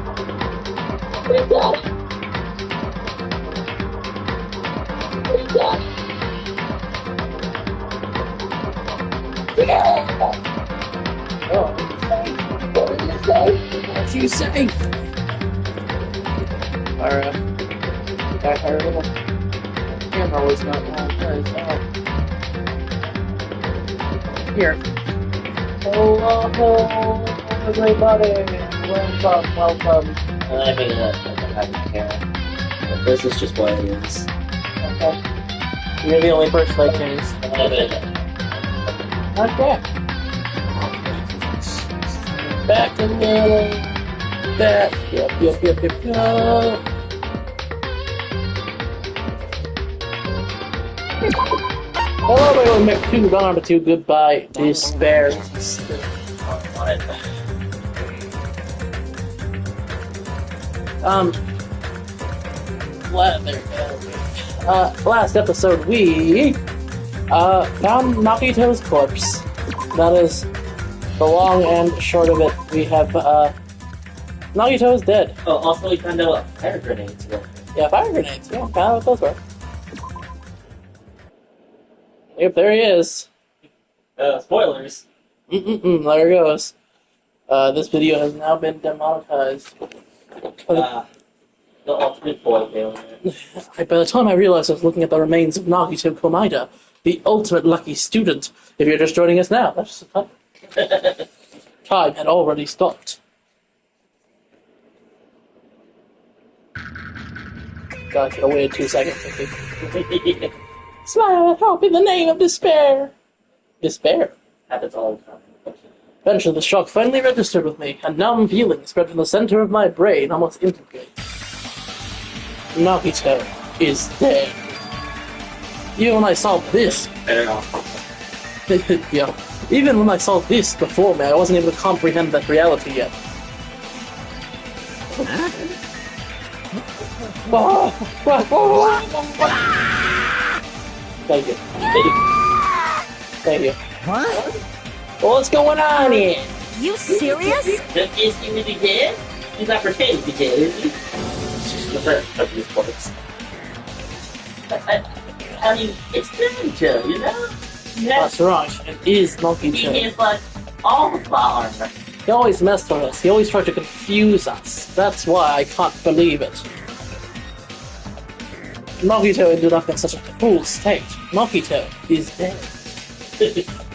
We got it. We got it. Yeah. Oh, what did you say? What did you say? Our little camera was not on. Here. Hello, everybody. Welcome. I'm gonna have a camera. But this is just what it is. Okay. You're the only person that cares. Okay. Back in there. Back. Yep. Hello, everyone. Back to Danganronpa 2. Goodbye. Despair. Last episode we found Nagito's corpse. That is the long and short of it. We have Nagito is dead. Oh, also we found out what fire grenades were. Yeah, fire grenades. Yeah, found out what those were. Yep, there he is. Spoilers. There he goes. This video has now been demonetized. The ultimate boy failure. By the time I realized I was looking at the remains of Nagito Komaeda, the ultimate lucky student. If you're just joining us now, that's just a time had already stopped. Gotcha, I waited 2 seconds, I think. Smile and hope in the name of despair. Despair? Happens all the time. Eventually the shock finally registered with me, a numb feeling spread from the center of my brain almost instantly. Nagito is dead. Even when I saw this... yeah. Even when I saw this before me, I wasn't able to comprehend that reality yet. Thank you. Thank you. What? What's going on here? You serious? Is he really dead? He's not pretending to be dead, is he? The first of these parts. I mean, it's Nagito, you know? That's right, it is He Nagito. is like all the power. He always messed with us, he always tried to confuse us. That's why I can't believe it. Nagito ended up in such a cruel state. Nagito is dead.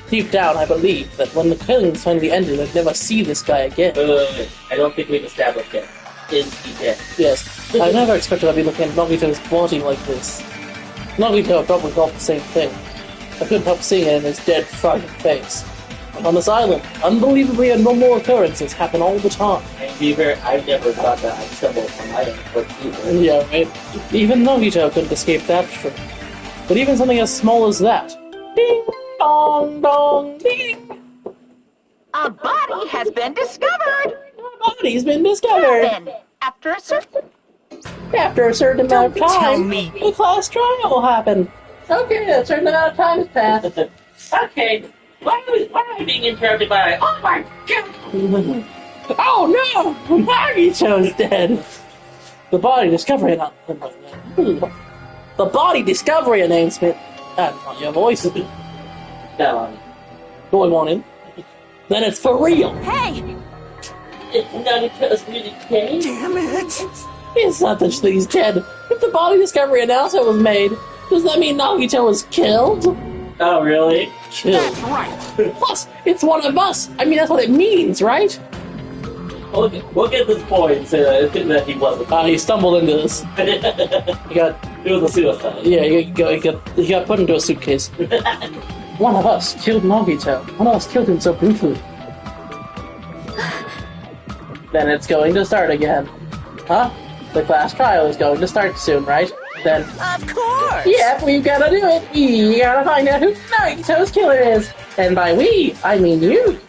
Deep down, I believe that when the killings finally ended, I'd never see this guy again. I don't think we've established it. Is he dead? Yes, I never expected I'd be looking at Nagito's body like this. Nagito probably thought the same thing. I couldn't help seeing it in his dead, frightened face. But on this island, unbelievably normal occurrences happen all the time. And Beaver, I've never thought that I'd stumble upon my own either. Yeah, right? Even Nagito couldn't escape that trick. But even something as small as that. Ding, dong, dong, ding! A body has been discovered. My body's been discovered! Then, after a certain... After a certain amount of Don't tell time, me. the class trial will happen. Okay, a certain amount of time has passed. Okay, why are we being interrupted by... Oh my god! Oh no! Nagito's dead! The body discovery announcement. The body discovery announcement. That's not your voice. No, Do I want in? Then it's for real! Hey! it's Nagito's really dead. Damn it! It's not that he's dead. If the body discovery announcement was made, does that mean Nagito was killed? Oh, really? Killed. That's right! Plus, it's one of us! I mean, that's what it means, right? We'll get this point that he wasn't. He stumbled into this. It He got, was a suicide. yeah, he got put into a suitcase. One of us killed Nagito. One of us killed him so brutally. Then it's going to start again. Huh? The class trial is going to start soon, right? Then, Of course! yep, we've gotta do it. We gotta find out who Nagito's killer is. And by we, I mean you.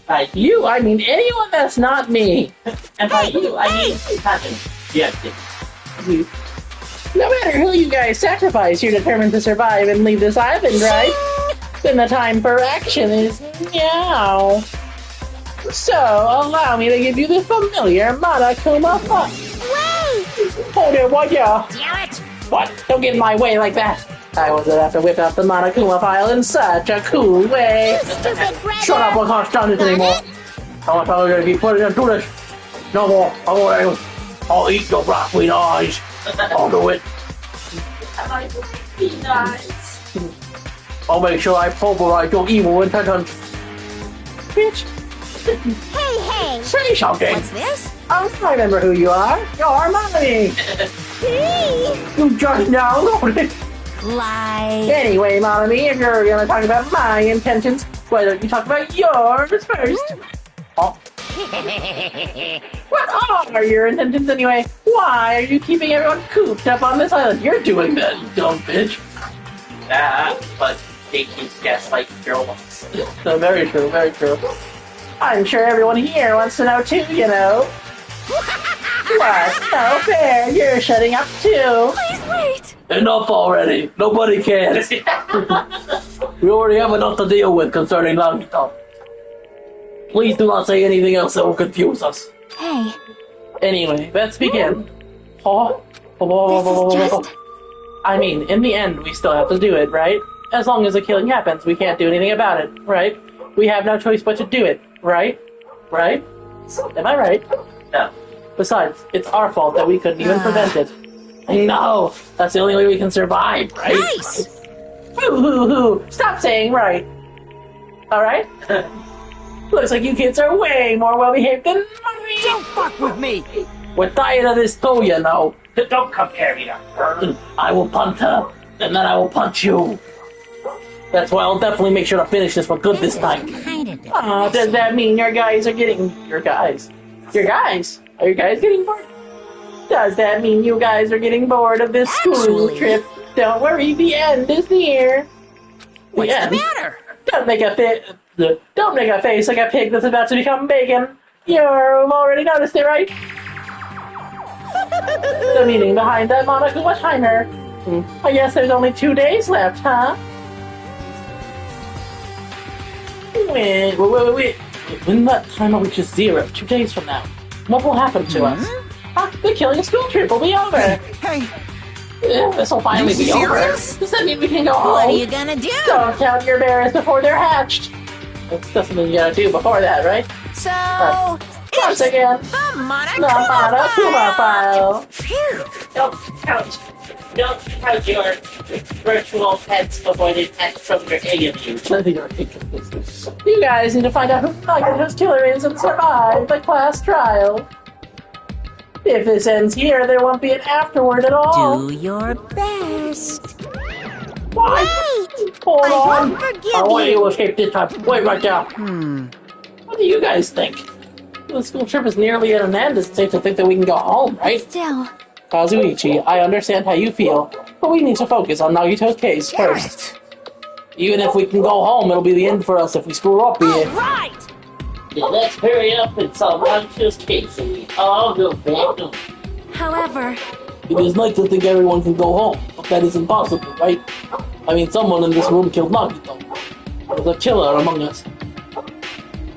By you, I mean anyone that's not me. And by you, I mean Captain. Yes. You. No matter who you guys sacrifice, you're determined to survive and leave this island, right? Then the time for action is now. So, allow me to give you the familiar Monokuma file. Wait! Hold it, what ya? Damn it! What? Don't get in my way like that. I was gonna have to whip out the Monokuma file in such a cool way. You stupid brother! Shut up, I can't stand it anymore. How much are you gonna keep putting into this? No more. I'll eat your black wing eyes. I'll do it. I like be nice. I'll make sure I pulverize your evil intentions. Bitch, Hey! say something. What's this? I remember who you are. You're mommy. Hey! You just downloaded it. Like... Anyway, mommy, if you're gonna talk about my intentions, why don't you talk about yours first? Oh. What are your intentions anyway? Why are you keeping everyone cooped up on this island? You're doing that, you dumb bitch. But they keep gaslighting girl ones. No, very true, very true. I'm sure everyone here wants to know too, you know. What? No fair, you're shutting up too. Please wait! Enough already. Nobody cares. We already have enough to deal with concerning Nagito. Please do not say anything else that will confuse us. Hey, Anyway, let's begin. this is just... I mean, in the end, we still have to do it, right? As long as the killing happens, we can't do anything about it, right? We have no choice but to do it, right? Right? Am I right? No. Besides, it's our fault that we couldn't even prevent it. I know! That's the only way we can survive, right? Nice! Hoo! Stop saying right! Alright? Looks like you kids are way more well-behaved than me! Don't fuck with me! We're tired of this too, you know. Don't compare me to her. I will punch her, and then I will punch you. That's why I'll definitely make sure to finish this for good this time. Does that mean your guys are getting... Your guys? Are you guys getting bored? Does that mean you guys are getting bored of this school trip? Don't worry, the end is near. What's the matter? Don't make a face like a pig that's about to become bacon. You've already noticed it, right? The meaning behind that Monokuma timer. I guess there's only 2 days left, huh? Wait. When that timer reaches 0, 2 days from now, what will happen to us? The killing school trip will be over. Hey, This will finally be serious? over. Does that mean we can go home? what are you gonna do? Don't count your berries before they're hatched. That's something you gotta do before that, right? So, Once again, the the Monokuma Monokuma file. Phew. Don't count your virtual pets before they hatch from your egg abuse. You guys need to find out who Nagito's killer is and survive the class trial. If this ends here, there won't be an afterward at all. Do your best. What? Wait! Hold I on. won't forgive I want you you. to escape this time. Wait right now. What do you guys think? The school trip is nearly at an end. It's safe to think that we can go home, right? Still, Kazuichi, I understand how you feel, but we need to focus on Nagito's case damn first. it! Even if we can go home, it'll be the end for us if we screw up here. Right! Yeah, let's hurry up and solve Rancho's case and we all go back home. However, It is nice to think everyone can go home, but that is impossible, right? I mean, someone in this room killed Nagito. There's a killer among us.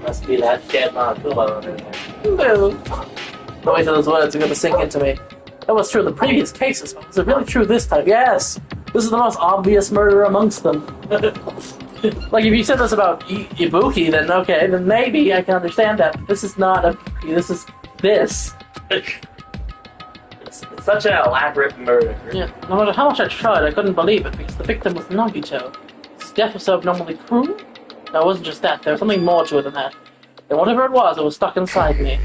Must be that dead Monokuma over there. Boo. The way those words are going to sink into me. That was true in the previous cases, but was it really true this time? Yes! This is the most obvious murder amongst them. Like, if you said this about Ibuki, then okay, then maybe I can understand that. This is not Ibuki, this is this. It's such an elaborate murder. Yeah, no matter how much I tried, I couldn't believe it, because the victim was Nagito. His death was so abnormally cruel? No, it wasn't just that, there was something more to it than that. And whatever it was stuck inside me.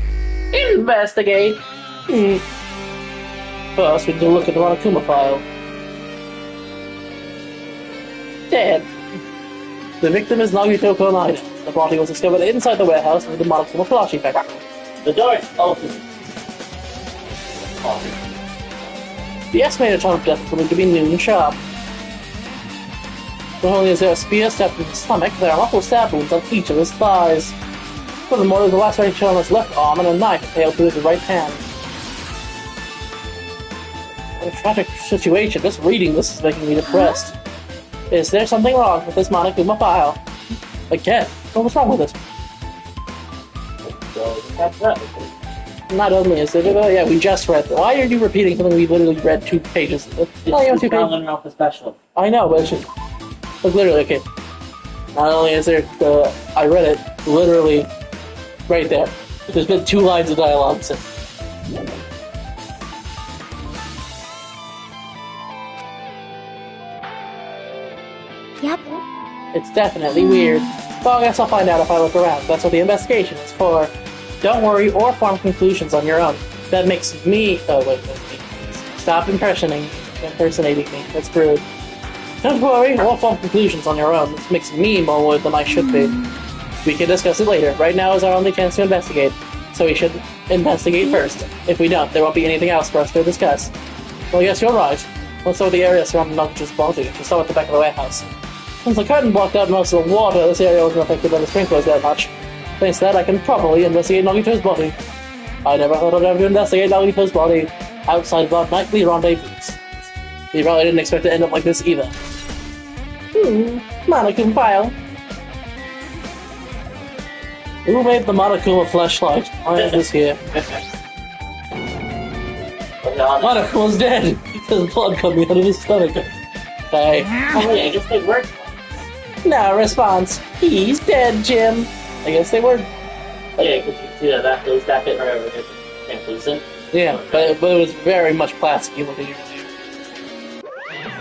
Investigate! First, we need to look at the Monokuma file. Dead. The victim is Nagito Konaida. The body was discovered inside the warehouse of the Monokuma Flashi factory. The door is open. The estimated time of death is believed to be noon sharp. Not only is there a spear stabbed in his stomach, there are multiple stab wounds on each of his thighs. Furthermore, there's a laceration on his left arm and a knife impaled through his right hand. What a tragic situation. Just reading this is making me depressed. Is there something wrong with this Monokuma file? Again? What was wrong with it? That's up. Not only is it, yeah, we just read. Why are you repeating something we literally read 2 pages? Not even 2 pages. Danganronpa special. I know, but it's just, look, literally, okay. Not only is there I read it literally right there. There's been 2 lines of dialogue since. Yep. It's definitely weird. Well, I guess I'll find out if I look around. That's what the investigation is for. Don't worry or form conclusions on your own. That makes me. Oh, wait. Stop impersonating me. That's rude. Don't worry or form conclusions on your own. This makes me more worried than I should be. We can discuss it later. Right now is our only chance to investigate. So we should investigate first. If we don't, there won't be anything else for us to discuss. Well, yes, you're right. Let's start with the area surrounding Nagito's body. Just start at the back of the warehouse. Since the curtain blocked out most of the water, this area wasn't affected by the sprinklers that much. Thanks to that, I can properly investigate Nagito's body. I never thought I'd ever to investigate Nagito's body outside of our nightly rendezvous. We probably didn't expect to end up like this either. Monokuma file. Who made the Monokuma flashlight? I have this here. Monokuma's dead! There's blood coming out of his stomach. Hey. Oh, yeah, I guess they worked. No response. He's dead, Jim. I guess they were. Yeah, because you see that goes back in forever. It's translucent. Yeah, but it was very much plasticky looking.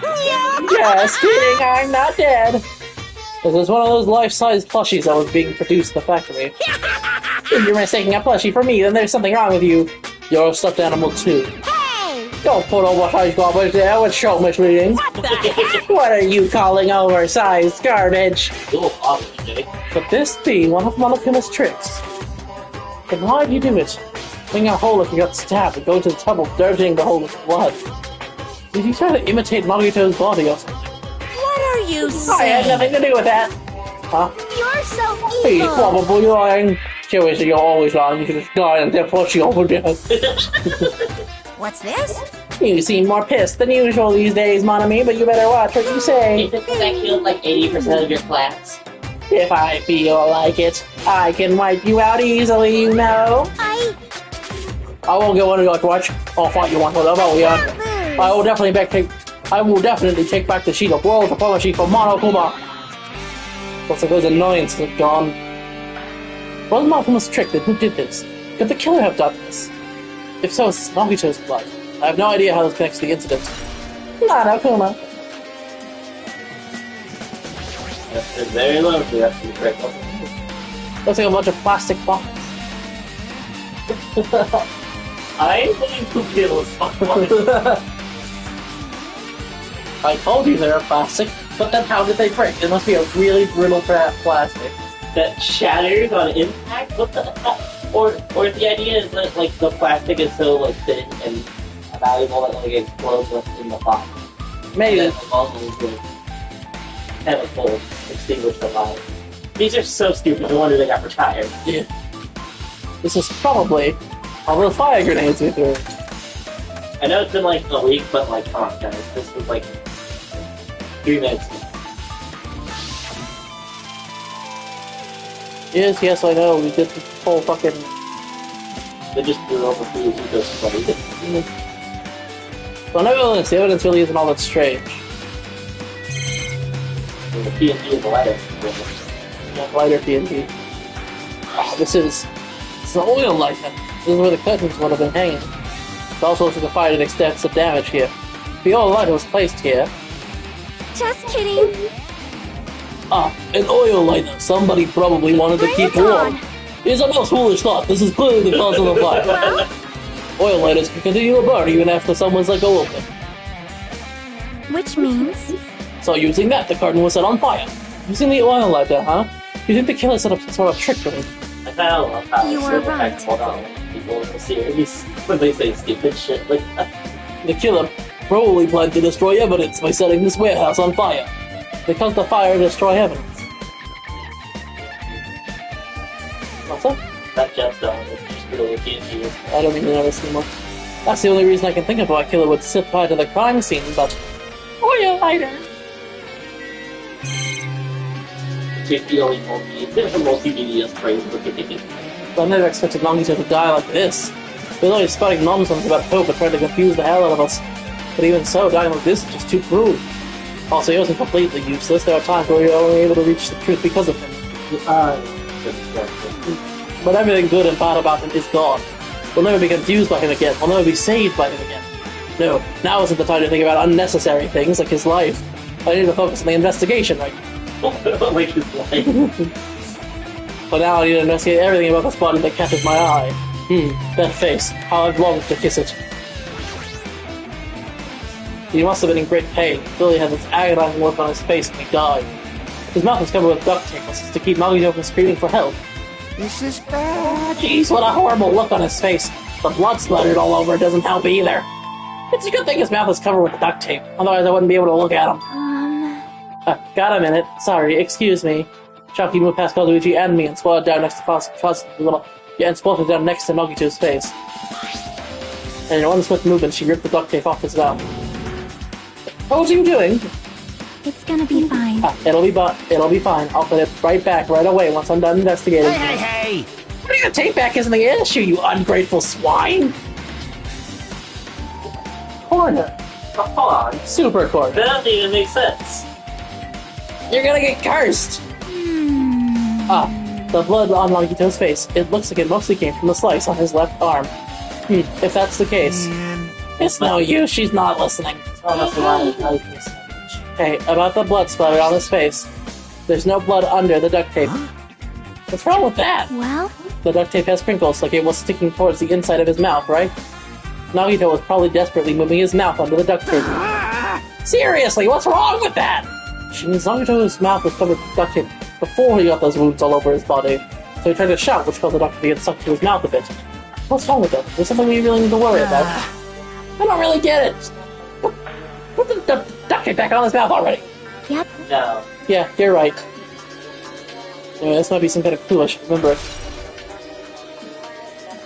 Yeah. Just kidding, I'm not dead. This is one of those life-size plushies that was being produced in the factory. If you're mistaking a plushie for me, then there's something wrong with you. You're a stuffed animal too. Hey. Don't put oversized garbage there with show misleading. What the heck? What are you calling oversized garbage? Cool, awesome, Jake. Could this be one of Monokuma's tricks? Then why'd you do it? Cleaning a hole if you got stabbed and go to the tub of dirtying the hole with blood. Did you try to imitate Nagito's body or something? What are you saying? I had nothing to do with that. Huh? You're so He's evil. probably lying. Seriously, you're always lying. You should just die and therefore she over dead. What's this? You seem more pissed than usual these days, Monami, but you better watch what you say. Isn't that killed like 80% of your class? If I feel like it, I can wipe you out easily, you know. I won't go on your watch. I'll fight you one for the million. lose. I will definitely take back the sheet of world diplomacy for Monokuma. Looks like those annoyances are gone. Was Monokuma's trick then? Who did this? Could the killer have done this? If so, it's Nagito's blood. I have no idea how this connects to the incident. Monokuma. That's very low for that to be correct. Looks like a bunch of plastic bottles. I believe who kills someone. I told you they're plastic, but then how did they break? It must be a really brittle plastic. That shatters on impact? What the heck? Or the idea is that like the plastic is so like thin and valuable that like it explodes in the fire. Maybe. And then the muzzles would chemical extinguish the fire. These are so stupid, no wonder they got retired. Yeah. This is probably all the fire grenades we threw. I know it's been like a week, but like, come on guys, this was like 3 minutes. Yes, I know. We did the whole fucking. They just threw over food and just funny. Well, no evidence. The evidence really isn't all that strange. The TNT is the lighter. Lighter TNT. Oh, this is an oil lighter. This is where the curtains would have been hanging. It also looks like the fire did extensive damage here. The oil lighter was placed here. Just kidding. Ah, an oil lighter. Somebody probably wanted to Bring keep it warm. on. It's a most foolish thought. This is clearly the cause of the fire. Well, Oil lighters can continue to burn even after someone's let go of them. which means So using that, the curtain was set on fire. Using the oil lighter, huh? You think the killer set up some sort of trick for me? I kind of love how You are right. hold on, people in the series when they say stupid shit like that. The killer probably planned to destroy evidence by setting this warehouse on fire. Because the fire destroy evidence. What's up? Not just it's just really TNT. I don't even know this anymore. That's the only reason I can think of why a killer would set fire to the crime scene, but oil lighter. It's the only multimedia phrase for it. I never expected Nagito to die like this. He was always spouting nonsense about hope and trying to confuse the hell out of us. But even so, dying like this is just too cruel. Also, he wasn't completely useless. There are times where we were only able to reach the truth because of him. But everything good and bad about him is gone. We'll never be confused by him again. We'll never be saved by him again. No, now isn't the time to think about unnecessary things like his life. I need to focus on the investigation right now. Like his life. But now I need to investigate everything about this body that catches my eye. That face. How I've longed to kiss it. He must have been in great pain. Billy had this agonizing look on his face when he died. His mouth was covered with duct tape to keep Nagito from screaming for help. This is bad. Jeez, what a horrible look on his face. The blood splattered all over doesn't help either. It's a good thing his mouth is covered with duct tape, otherwise I wouldn't be able to look at him. Got a minute. Sorry, excuse me. Chucky moved past Luigi and me and swatted down next to Nagito's face. And in one swift movement, she ripped the duct tape off his mouth. What was you doing? It's gonna be fine. It'll be fine. I'll put it right back right away once I'm done investigating. Hey! Putting the tape back isn't the issue, you ungrateful swine! Corner. Come on. Super corner. That doesn't even make sense. You're gonna get cursed! The blood on Nagito's face. It looks like it mostly came from the slice on his left arm. If that's the case. It's no use, she's not listening. Hey, about the blood splatter on his face. There's no blood under the duct tape. What's wrong with that? Well? The duct tape has crinkles, like it was sticking towards the inside of his mouth, right? Nagito was probably desperately moving his mouth under the duct tape. Seriously, what's wrong with that? Nagito's mouth was covered with duct tape before he got those wounds all over his body, so he tried to shout, which caused the duct tape to get stuck to his mouth a bit. What's wrong with that? There's something we really need to worry about. I don't really get it. Put the duct tape back on his mouth already. Yep. No. Yeah, you're right. Anyway, this might be some kind of clue, I should remember it.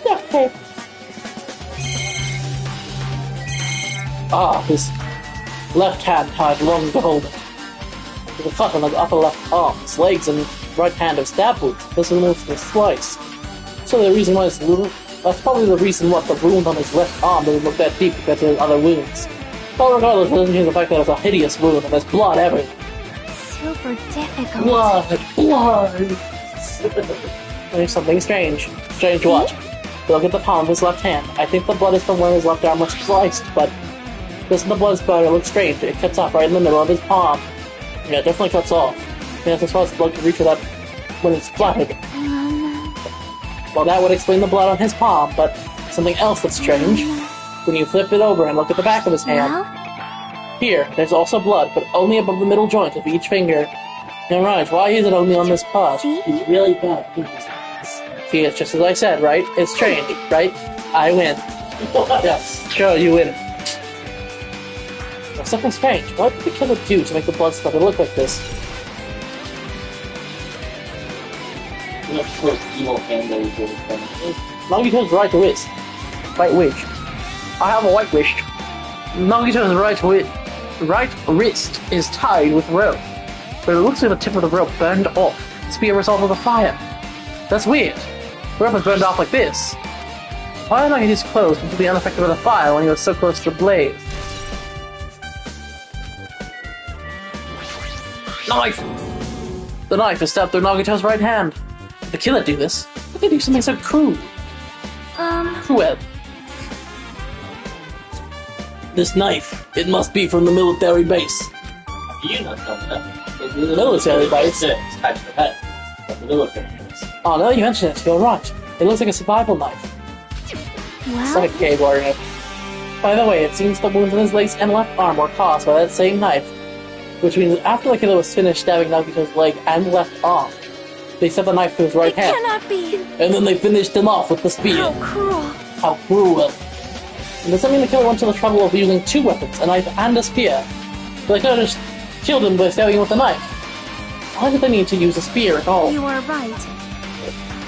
Duct tape. His left hand had long to hold it. With a cut on the upper left arm, his legs and right hand have stab wounds. This is almost a slice. So the reason why that's probably the reason why the wound on his left arm doesn't look that deep compared to his other wounds. But regardless, it doesn't change the fact that it's a hideous wound and there's blood everywhere. Super difficult. Blood! There's something strange. Strange what? Look at the palm of his left hand. I think the blood is from where his left arm was sliced, but doesn't the blood splatter look strange? It cuts off right in the middle of his palm. Yeah, it definitely cuts off. Yeah, as far as the blood can reach for that when it's splattered. Well, that would explain the blood on his palm, but something else that's strange. When you flip it over and look at the back of his hand, here, there's also blood, but only above the middle joint of each finger. You're right, why is it only on this part? It's really bad. See, it's just as I said, right? It's strange, right? I win. Yes, sure, you win. There's something strange. What did the killer do to make the blood splatter look like this? Evil hand that he's really funny. Nagito's right wrist. Right wish. I have a white wish. Nagito's right wrist is tied with rope, but it looks like the tip of the rope burned off. This be a result of the fire. That's weird. The rope is burned off like this. Why are Nagito's clothes completely unaffected by the fire when he was so close to the blaze? Knife! The knife is stabbed through Nagito's right hand. Did the killer do this? How did they do something so cruel? Cruel. This knife, it must be from the military base. You know something. The military base? The military base. Oh, now that you mention it, you're right. It looks like a survival knife. It's like a cave warrior knife. By the way, it seems the wounds in his legs and left arm were caused by that same knife. Which means after the killer was finished stabbing Nagito's leg and left arm, they set the knife to his right hand. Cannot be. And then they finished him off with the spear. How cruel. How cruel. And does that mean the killer went to the trouble of using two weapons, a knife and a spear? But they could have just killed him by stabbing him with a knife. Why did they need to use a spear at all? You are right.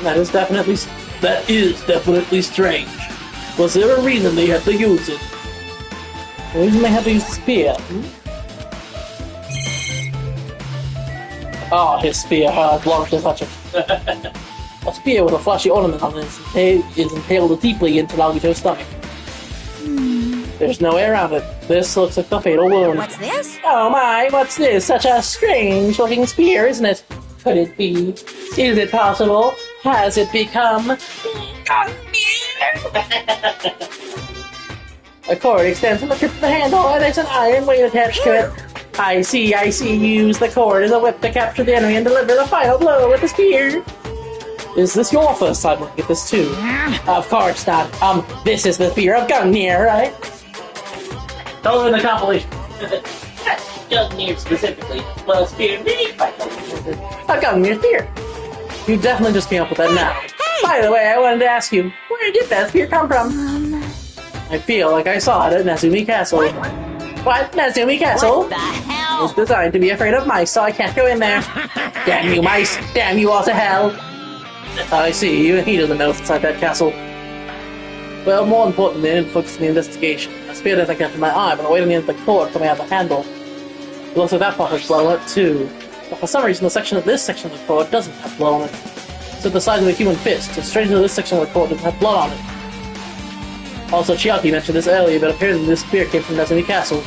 That is definitely strange. Was there a reason they had to use it? The reason they had to use the spear? Oh, his spear. I'd love to touch it. A spear with a flashy ornament on it is impaled deeply into Nagito's stomach. There's no way around it. This looks like the fatal wound. What's this? Oh my, what's this? Such a strange looking spear, isn't it? Could it be? Is it possible? Has it become... A cord extends from the tip of the handle, and there's an iron weight attached to it. I see. Use the cord as a whip to capture the enemy and deliver the final blow with the spear. Is this your first time looking at this too? Of course not. This is the spear of Gungnir, right? Those are the compilation. Gungnir specifically. Well, spear mini fight. A Gungnir spear. You definitely just came up with that now. By the way, I wanted to ask you, where did that spear come from? I feel like I saw it at Nezumi Castle. What? Nezumi Castle? What the hell? It's designed to be afraid of mice, so I can't go in there. Damn you, mice! Damn you all to hell! I see, even he doesn't know what's inside that castle. Well, more importantly, I didn't focus on the investigation. A spear that I kept in my eye, but I waited near the cord coming out of the handle. It looks like that part has blown up too. But for some reason, this section of the cord doesn't have blood on it. It's the size of a human fist, and straight into this section of the cord doesn't have blood on it. Also, Chiaki mentioned this earlier, but apparently this spear came from Nezumi Castle.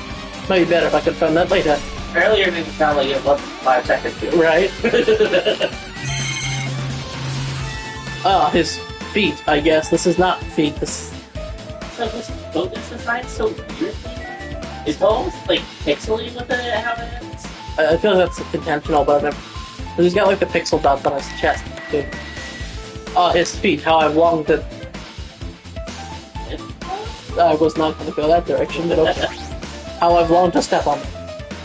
Might be better if I confirm that later. Earlier made it sound like it was 5 seconds ago. Right? His feet, I guess. This is not feet, this... So this bonus design so weird. It's almost like pixely with it, how it is. I feel like that's intentional, but I've never... He's got like the pixel dots on his chest, too. His feet, how I've longed to... I was not going to go that direction, but okay. How I've longed to step on them.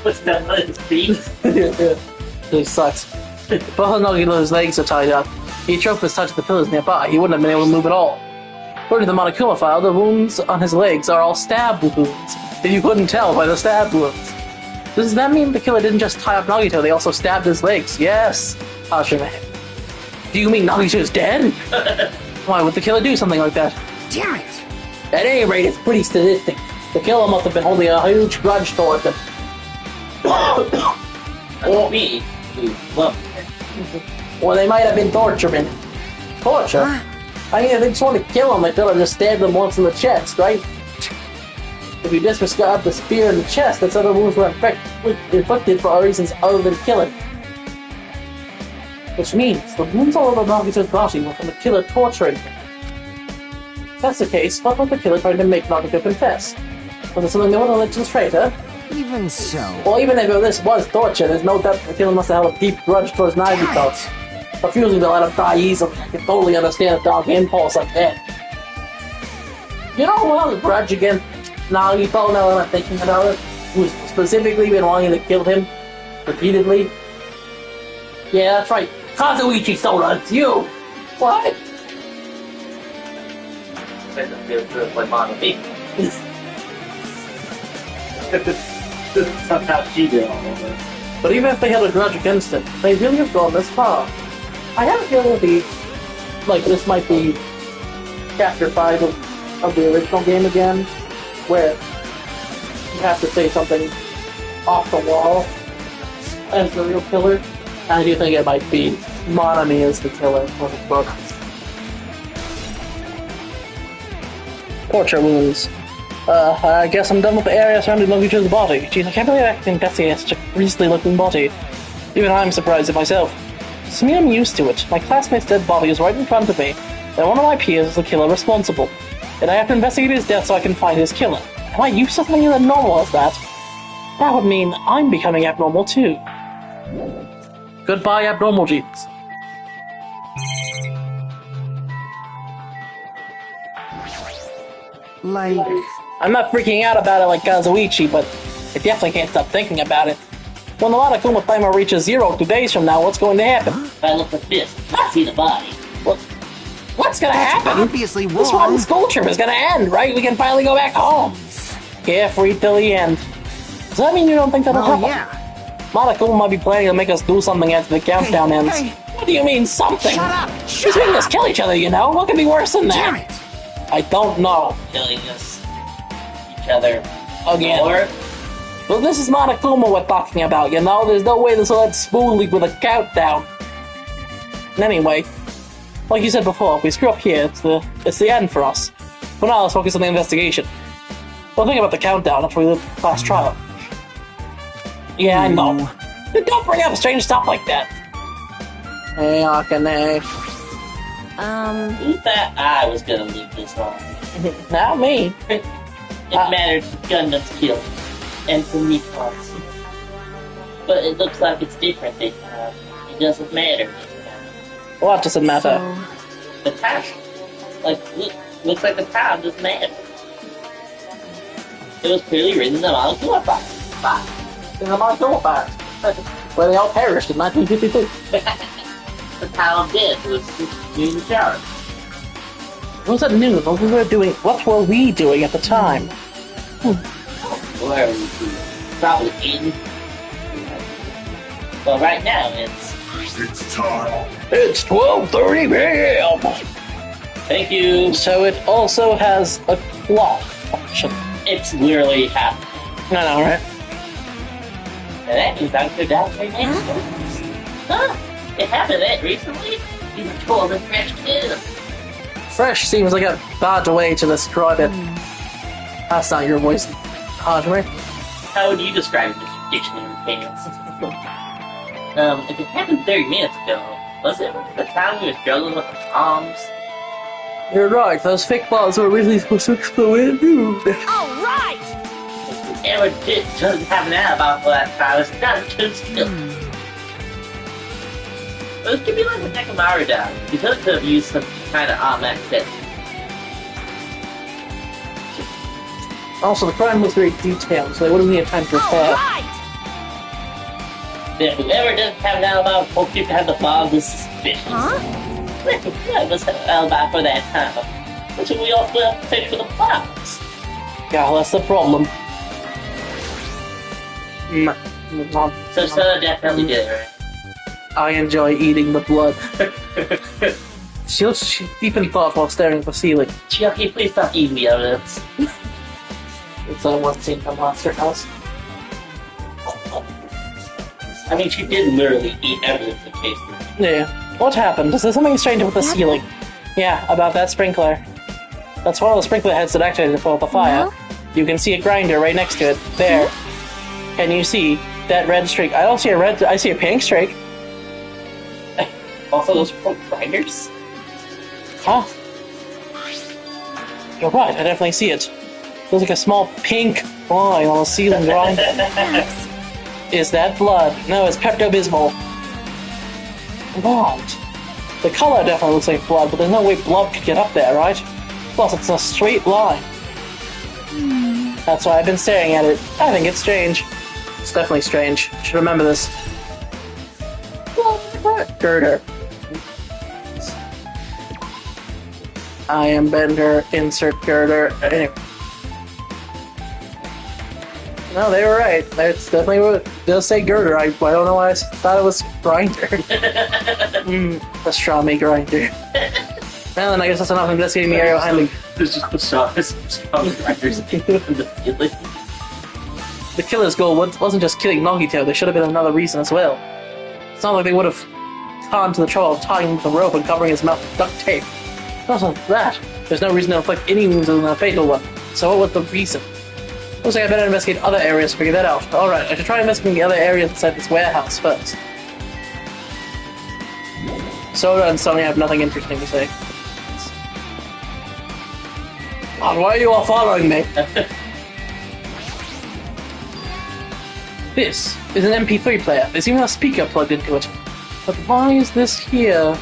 What's that on his feet? Yeah. Really sucks. Both of Nagito's legs are tied up. Each rope is tied to the pillars nearby. He wouldn't have been able to move at all. According to the Monokuma file, the wounds on his legs are all stab wounds. If you couldn't tell by the stab wounds. Does that mean the killer didn't just tie up Nagito, they also stabbed his legs? Yes. Hashime. Do you mean Nagito's dead? Why would the killer do something like that? Damn it! At any rate, it's pretty sadistic. The killer must have been holding a huge grudge towards him. Or me, who loved it. Or they might have been torturing him. Torture? I mean, if they just want to kill him, they could have just stabbed him once in the chest, right? If you disregard the spear in the chest, that's other wounds were inflicted for reasons other than killing. Which means, the wounds all over Nagito's body were from the killer torturing him. If that's the case, what was the killer trying to make Nagito confess? Was it something they wanted to let his traitor? Even so. Well, even if this was torture, there's no doubt the killer must have held a deep grudge towards Nagito. Refusing to let him die easily. I can totally understand a dog impulse like that. You know who held a grudge against Nagito, now that I'm thinking about it? Who's specifically been wanting to kill him repeatedly? Yeah, that's right. Kazuichi Soda, it's you! What? Like Monomi. Somehow she did all of this. But even if they had a grudge against him, they really have gone this far. I have a feeling this might be Chapter 5 of the original game again, where you have to say something off the wall as the real killer. And I do think it might be Monomi as the killer for the book. Torture wounds. I guess I'm done with the area surrounding Nagito's body. Jeez, I can't believe I think Betsy has such a grisly looking body. Even I'm surprised at myself. To me, I'm used to it. My classmate's dead body is right in front of me, and one of my peers is the killer responsible. And I have to investigate his death so I can find his killer. Am I used to something as abnormal as that? That would mean I'm becoming abnormal too. Goodbye, abnormal genes. Like... I'm not freaking out about it like Kazuichi, but I definitely can't stop thinking about it. When the Monokuma timer reaches 0 2 days from now, what's going to happen? If I look like this, I see the body. What's gonna happen? obviously This wrong. one school trip is gonna end, right? We can finally go back home. Carefree till the end. Does that mean you don't think that'll Oh, happen? yeah. Monokuma might be planning to make us do something after the countdown ends. hey. What do you mean, something? Shut up! She's making us kill each other, you know? What could be worse than Damn that? it! I don't know. Killing us, each other. Again. Or Well, this is Monokuma we're talking about, you know? There's no way this will end smoothly with a countdown. Anyway, like you said before, if we screw up here, it's the end for us. For now, let's focus on the investigation. Well, think about the countdown after we leave the last trial. Yeah, I know. Don't bring up strange stuff like that. Hey, Akane. Who thought I was gonna leave this wrong? Not me. It mattered for Gundam's kill, and for me parts. But it looks like it's different this time. It doesn't matter this time. What doesn't matter? The time, looks like the time doesn't matter. It was clearly written in the Danganronpa. In the Danganronpa, where they all perished in 1952. The town dead was doing the charge. What was at noon? What were we doing at the time? Where are we doing? Probably eating. Well, right now it's time. It's 12:30 p.m. Thank you. So it also has a clock function. It's literally happening. I know, right? And that means I'm going down right next to it. Huh? It happened that recently? You were told the fresh too. Fresh seems like a bad way to describe it. That's not your voice, Andre. How would you describe it, Mr. Dictionary Pants? If it happened 30 minutes ago, was it the time we were struggling with the bombs? You're right, those fake bombs were really supposed to explode at noon. Alright! If ever doesn't have an alibi for that time, it's not just kill. Well, it could be like the Nekomaru down. You could have used some kind of automatic set. Also, the crime was very detailed, so they wouldn't need time to repair. Alright! Then whoever doesn't have an alibi for people to have the bombs is suspicious. Huh? That was an alibi for that time. That's what we all split up to take for the bombs. Yeah, that's the problem. So definitely did it, right? I enjoy eating the blood. She deep in thought while staring at the ceiling. Chucky, please stop eating the evidence. It's one scene from Monster House. I mean, she did literally eat evidence in case. Yeah. What happened? Is there something strange with the ceiling? Yeah, about that sprinkler. That's one of the sprinkler heads that activated for the fire. You can see a grinder right next to it. There. Can you see that red streak? I don't see a red. I see a pink streak. Also, those are grinders? Huh? You're right. I definitely see it. Looks like a small pink line on the ceiling grinder. Is that blood? No, it's Pepto-Bismol. Right. The color definitely looks like blood, but there's no way blood could get up there, right? Plus, it's a straight line. That's why I've been staring at it. I think it's strange. It's definitely strange. Should remember this. Girder. I am Bender, insert girder. Anyway. No, they were right. It's definitely what it does say girder. I don't know why I thought it was grinder. A straw me grinder. Well, then I guess that's enough investigating the area behind me. There's just strong grinders in the feeling. The killer's goal wasn't just killing Nagito, there should have been another reason as well. It's not like they would have gone to the trouble of tying him with a rope and covering his mouth with duct tape. Not only that, there's no reason to inflict any wounds other than a fatal one. So what was the reason? Looks like I better investigate other areas to figure that out. Alright, I should try investigating the other areas inside this warehouse first. Soda and Sonny have nothing interesting to say. God, why are you all following me? This is an MP3 player. There's even a speaker plugged into it. But why is this here?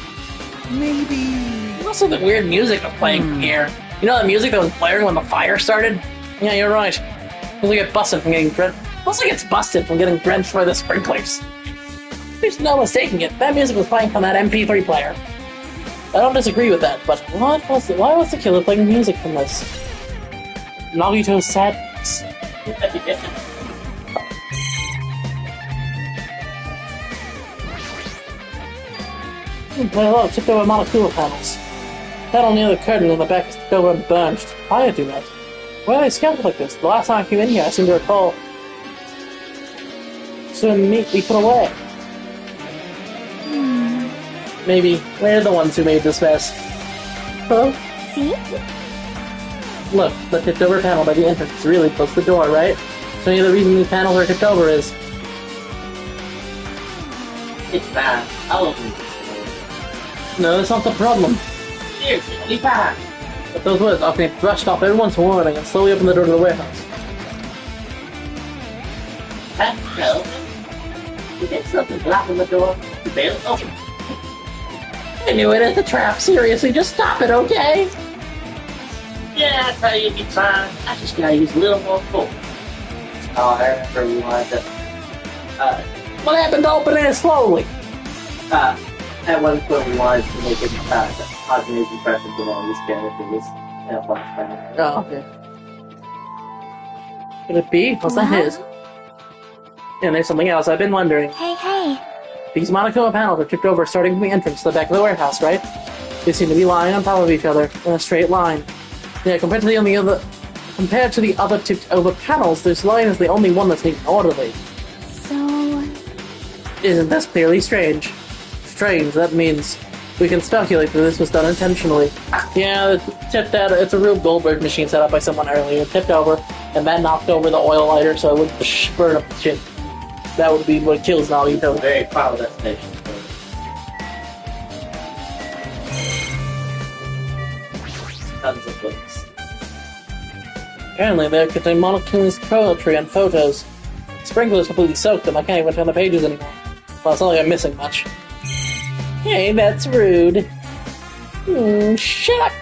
Maybe. Also, the weird music they're playing here. You know the music that was blaring when the fire started? Yeah, you're right. Looks like it's busted from getting drenched. Looks like it's busted from getting drenched by the sprinklers. There's no mistaking it. That music was playing from that MP3 player. I don't disagree with that, but why was the killer playing music from this? Nagito's sadness. Hello, tipped over monocooler panels. Panel near the curtain in the back is tipped over and burned. Why did I do that? Why are they scattered like this? The last time I came in here, I seem to recall so neatly put away. Maybe we're the ones who made this mess. Huh? See? Look, the tipped over panel by the entrance is really close to the door, right? So maybe the reason these panels are tipped over is... It's bad. I'll open this. No, that's not the problem. Seriously, it'll be fine. But those words often get brushed off everyone's warning and slowly open the door to the warehouse. No. You get something blocking the door. You barely open it. I knew it as a trap. Seriously, just stop it, okay? Yeah, I tell you, it'll be fine. I just gotta use a little more force. Oh, I remember we wanted to... What happened to opening it slowly? At one point we wanted to make it positive impressions of all these characters in a flashback. Oh, okay. Could it be? What's that his? And there's something else I've been wondering. Hey. These Monokuma panels are tipped over starting from the entrance to the back of the warehouse, right? They seem to be lying on top of each other in a straight line. Yeah, compared to the other tipped over panels, this line is the only one that's taken orderly. So... Isn't this clearly strange? Strange, that means we can speculate that this was done intentionally. Yeah, it's a real Goldberg machine set up by someone earlier, tipped over, and that knocked over the oil lighter so it wouldn't burn up the shit. That would be what kills Nagito. I'm very proud of that station. Tons of books. Apparently they're contain Monokuma's poetry and photos. Sprinkler's completely soaked them, I can't even turn the pages anymore. Well, it's not like I'm missing much. Hey, that's rude. Shut up!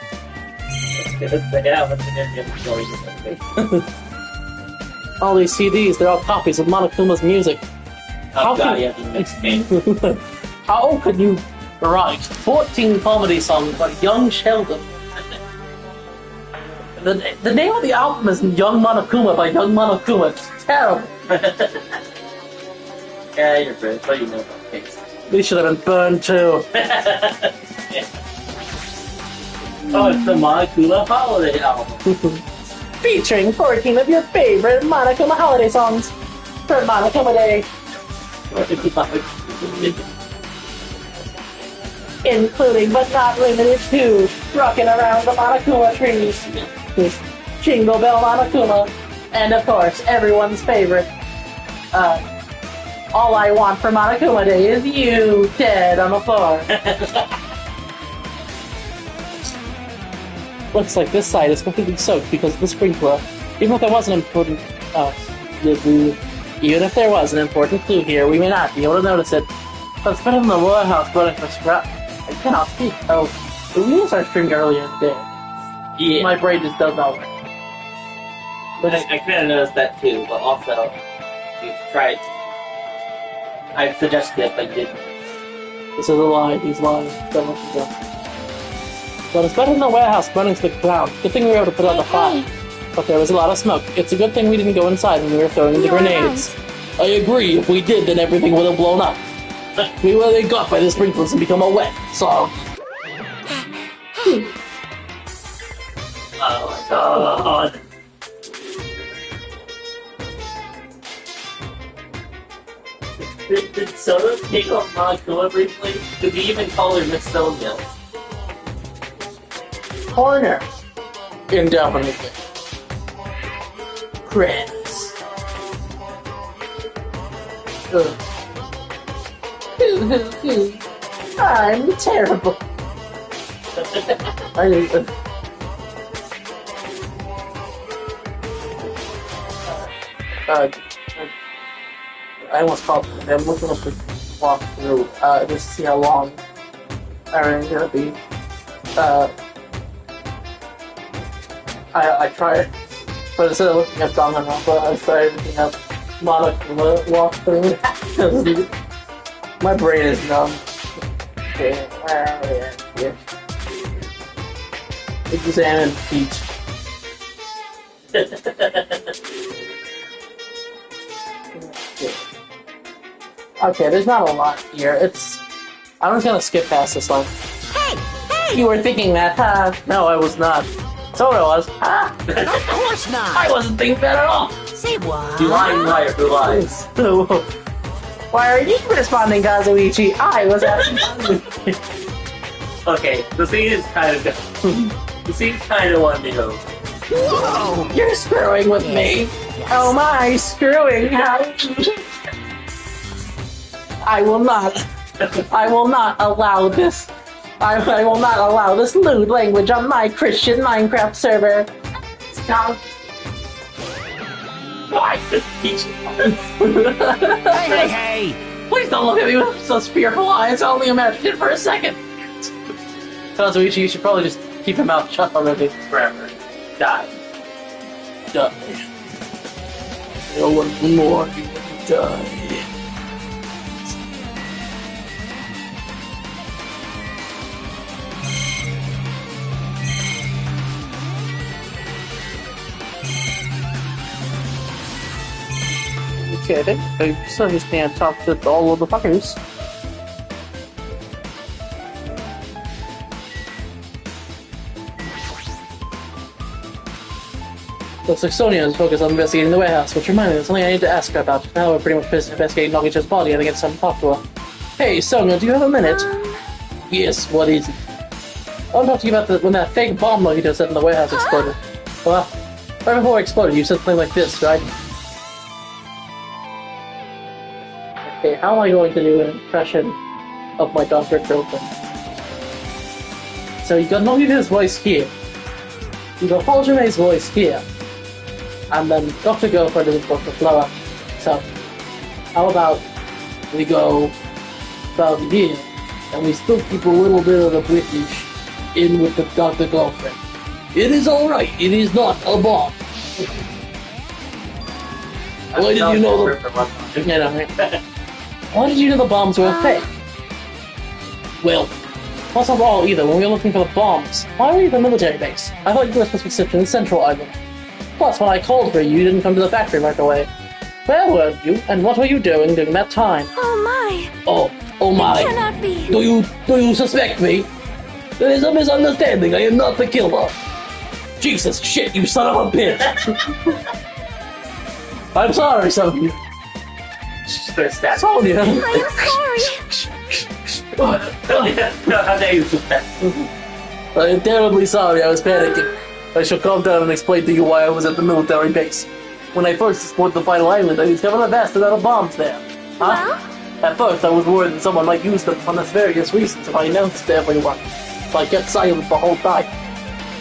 All these CDs, they're all copies of Monokuma's music. Oh god, you have to mix me. How could you write 14 comedy songs by Young Sheldon? The name of the album is Young Monokuma by Young Monokuma. It's terrible. Yeah, you're British. What do you know about cakes? They should have been burned too. Oh, it's the Monokuma Holiday album. Featuring 14 of your favorite Monokuma holiday songs for Monokuma Day. Including but not limited to Rockin' Around the Monokuma Trees, Jingle Bell Monokuma, and of course everyone's favorite, All I Want for Monokuma Day is You, dead on the floor. Looks like this side is completely soaked because of the sprinkler. Even if there was an important even if there was an important clue here, we may not be able to notice it. But it's better than the warehouse burning for scrap. I cannot speak. Oh, we used our string earlier in the day. Yeah. My brain just does not work. But I kind of noticed that too, but also, you tried. I suggested it, but you didn't. this is a lie. He's lying. Don't listen to him. But it's better than the warehouse burning to the ground. Good thing we were able to put out the fire. But there was a lot of smoke. It's a good thing we didn't go inside when we were throwing the You're grenades. I agree. If we did, then everything would have blown up. We would have been got by the sprinklers and become a wet song. Oh my god. Did Soda take off Monokuma briefly? Did we even call her Miss Stonemill? Corner. Indefinitely. Friends. I'm terrible. I almost called it. I'm looking up the walkthrough just to see how long everything's gonna be. I tried, but instead of looking at Danganronpa, I started looking at Monokuma walkthrough. My brain is numb. Okay, where are we at here? Examine feet. Okay, there's not a lot here. I'm just gonna skip past this one. Hey! You were thinking that, huh? No, I was not. So I was. Ah! Of course not! I wasn't thinking that at all! Say what? You lying liar who lies. Why are you responding, Kazuichi? I was asking. Okay, the scene is kind of the scene's kind of one to go. Whoa! You're screwing with me. Oh my, screwing! How? I will not. I will not allow this. I will not allow this lewd language on my Christian Minecraft server. Stop. Hey! Please don't look at me with such fearful eyes. I only imagined it for a second. Kazuichi, you should probably just keep your mouth shut already. Forever. Die. Die. No one more you will die. Okay, so he's gonna talk to all of the fuckers. Looks like Sonia is focused on investigating the warehouse, which reminds me of something I need to ask her about. Now we're pretty much busy investigating Nagito's body, I think it's time to talk to her. Hey, Sonia, do you have a minute? Yes, what is it? I want to talk to you about when that fake bomb Nagito set in the warehouse exploded. Well, right before it exploded, you said something like this, right? Okay, how am I going to do an impression of my Dr. Girlfriend? So you got Nagito's voice here. You got Haljame's voice here. And then Dr. Girlfriend is Dr. Flower. So, how about we go down here and we still keep a little bit of the British in with the Dr. Girlfriend. It is alright, it is not a bomb. Why did you know the... Why did you know the bombs were fake? Well, that's not all either. When we were looking for the bombs, why were you at the military base? I thought you were supposed to be sitting in the Central Island. Plus, when I called for you, you didn't come to the factory right away. Where were you, and what were you doing during that time? Oh my! Oh my! It cannot be! Do you suspect me? There is a misunderstanding. I am not the killer. Jesus shit, you son of a bitch! I'm sorry, Sonia. Sonia. I I am terribly sorry. I was panicking. I shall calm down and explain to you why I was at the military base. When I first explored the final island, I discovered a vast amount of bombs there. Huh? At first, I was worried that someone might use them for nefarious reasons if I announced to everyone. So I kept silent the whole time.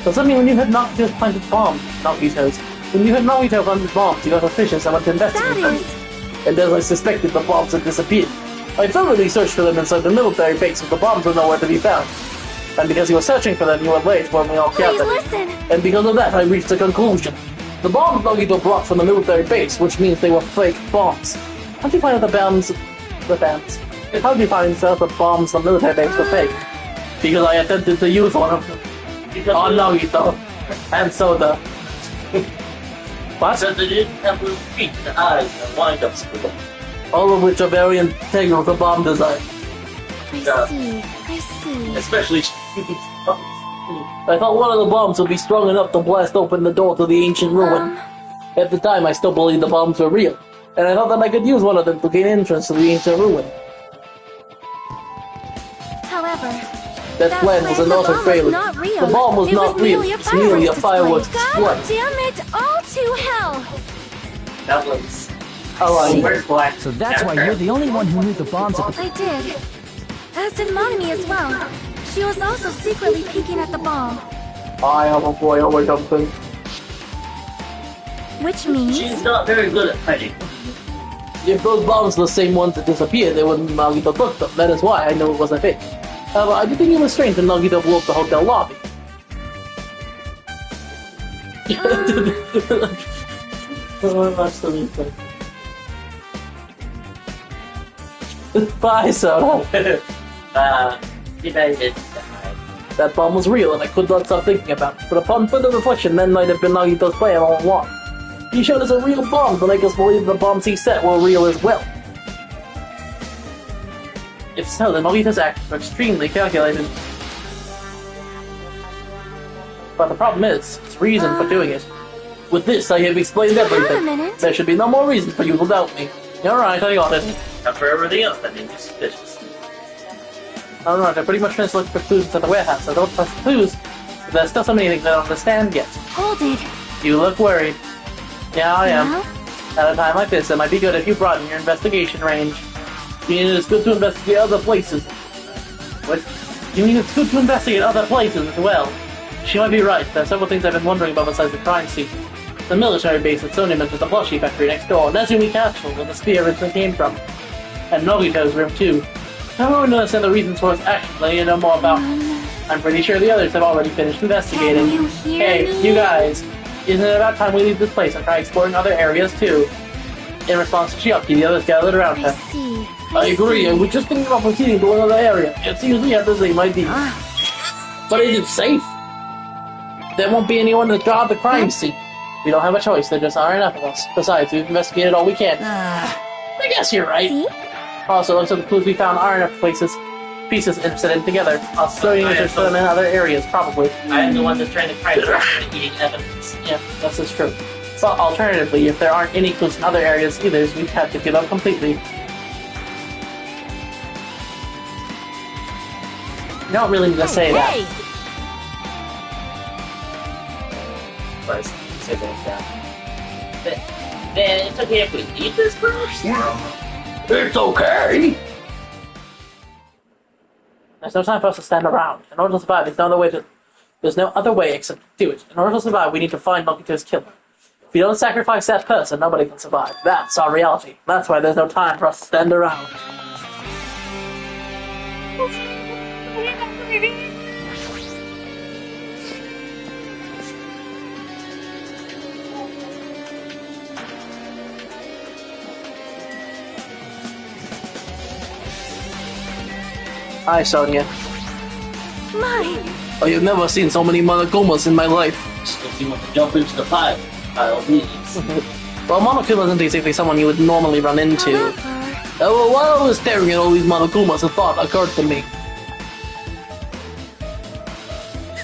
Does that mean when you had Nagito's planted bombs, when you had Nagito planted bombs, you got suspicious I went to investigate them? And as I suspected, the bombs had disappeared. I thoroughly searched for them inside the military base, but the bombs were nowhere to be found. And because you were searching for them, you were late when we all gathered. listen! And because of that, I reached a conclusion. The bombs Nagito brought from the military base, which means they were fake bombs. How did you find out How did you find out the bombs from the military base were fake? Because I attempted to use one of them on Nagito. And so the... What? So they didn't have little feet, the eyes, and wind-ups for them. All of which are very integral to bomb design. I see. Especially I thought one of the bombs would be strong enough to blast open the door to the ancient ruin. At the time, I still believed the bombs were real, and I thought that I could use one of them to gain entrance to the ancient ruin. However, that plan was an utter failure. The bomb was not real. It's merely a fireworks display. God damn it! All to hell! that was... Alright. Where's Black? So that's why you're the only one who knew the bombs at the... I did. As did Monami as well. She was also secretly peeking at the bomb. I am a boy or something. Which means... She's not very good at hiding. If those bombs were the same ones that disappeared, they wouldn't Nagito took them. That is why I knew it was a fake. However, I did think it was strange that Nagito blew up the hotel lobby. Bye, Soda. That bomb was real, and I could not stop thinking about it. But upon further reflection, that might have been Nagito's plan all along. He showed us a real bomb to make us believe the bombs he set were real as well. If so, then Nagito's actions were extremely calculated. But the problem is, his reason for doing it. With this, I have explained everything. There should be no more reason for you to doubt me. You're right, I got it. And for everything else, that means suspicious. Alright, I pretty much finished looking for clues inside the warehouse. I don't trust the clues, but there's still so many things I don't understand yet. Hold it. You look worried. Yeah, I am. Well, At a time like this, it might be good if you broaden your investigation range. You mean it's good to investigate other places? What? You mean it's good to investigate other places as well? She might be right. There are several things I've been wondering about besides the crime scene. The military base that Sonia mentioned, the plushie factory next door, Nezumi Castle, where the spear originally came from. And Nobito's room, too. I don't really understand the reasons for his actions I need to know more about. I'm pretty sure the others have already finished investigating. Can you hear Hey, me? you guys. Isn't it about time we leave this place and try exploring other areas, too? In response to Chiaki, the others gathered around I her. see. I agree, I was just thinking about proceeding to another area. It's usually have the same idea. But is it safe? There won't be anyone to guard the crime scene. We don't have a choice, there just aren't enough of us. Besides, we've investigated all we can. I guess you're right. See? Also, looks like the clues we found aren't enough pieces interested in together. I'll still be interested in them in other areas, probably. I am the one that's trying to cry for eating evidence. Yeah, this is true. But alternatively, if there aren't any clues in other areas either, we'd have to give up completely. You don't really need to say that. Hey! But say that down. Then it's okay if we eat this first? It's okay! There's no time for us to stand around. In order to survive, there's no other way except to do it. In order to survive, we need to find Nagito's killer. If we don't sacrifice that person, nobody can survive. That's our reality. That's why there's no time for us to stand around. Hi, Sonia. My! I have never seen so many monokumas in my life. If you want to jump into the pile of leaves. Well, monokuma isn't exactly someone you would normally run into. However, Well, while I was staring at all these monokumas, a thought occurred to me.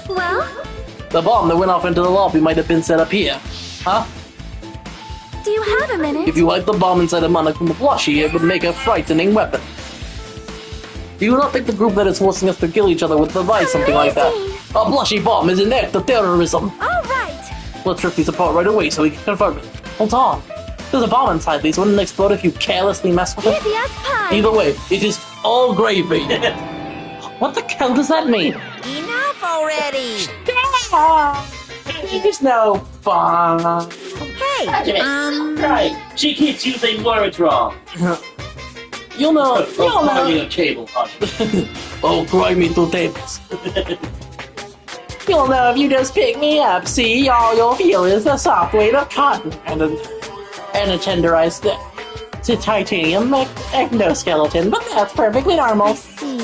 well, The bomb that went off into the lobby might have been set up here. Huh? do you have a minute? If you light the bomb inside a monokuma plushie, it would make a frightening weapon. Do you not think the group that is forcing us to kill each other would devise something like that? Amazing. A plushie bomb is an act of terrorism. All right! Let's rip these apart right away so we can confirm it. Hold on. There's a bomb inside these. Wouldn't it explode if you carelessly mess with it? Easy as pie! Either way, it is all gravy. What the hell does that mean? Enough already! There's no fun. Hey, Right, she keeps using words wrong. You'll know. You'll Calling know. a table punch. Oh, cry me to tables. You'll know if you just pick me up. See, all you'll feel is the soft weight of cotton and a tenderized to titanium exoskeleton. But that's perfectly I normal. see.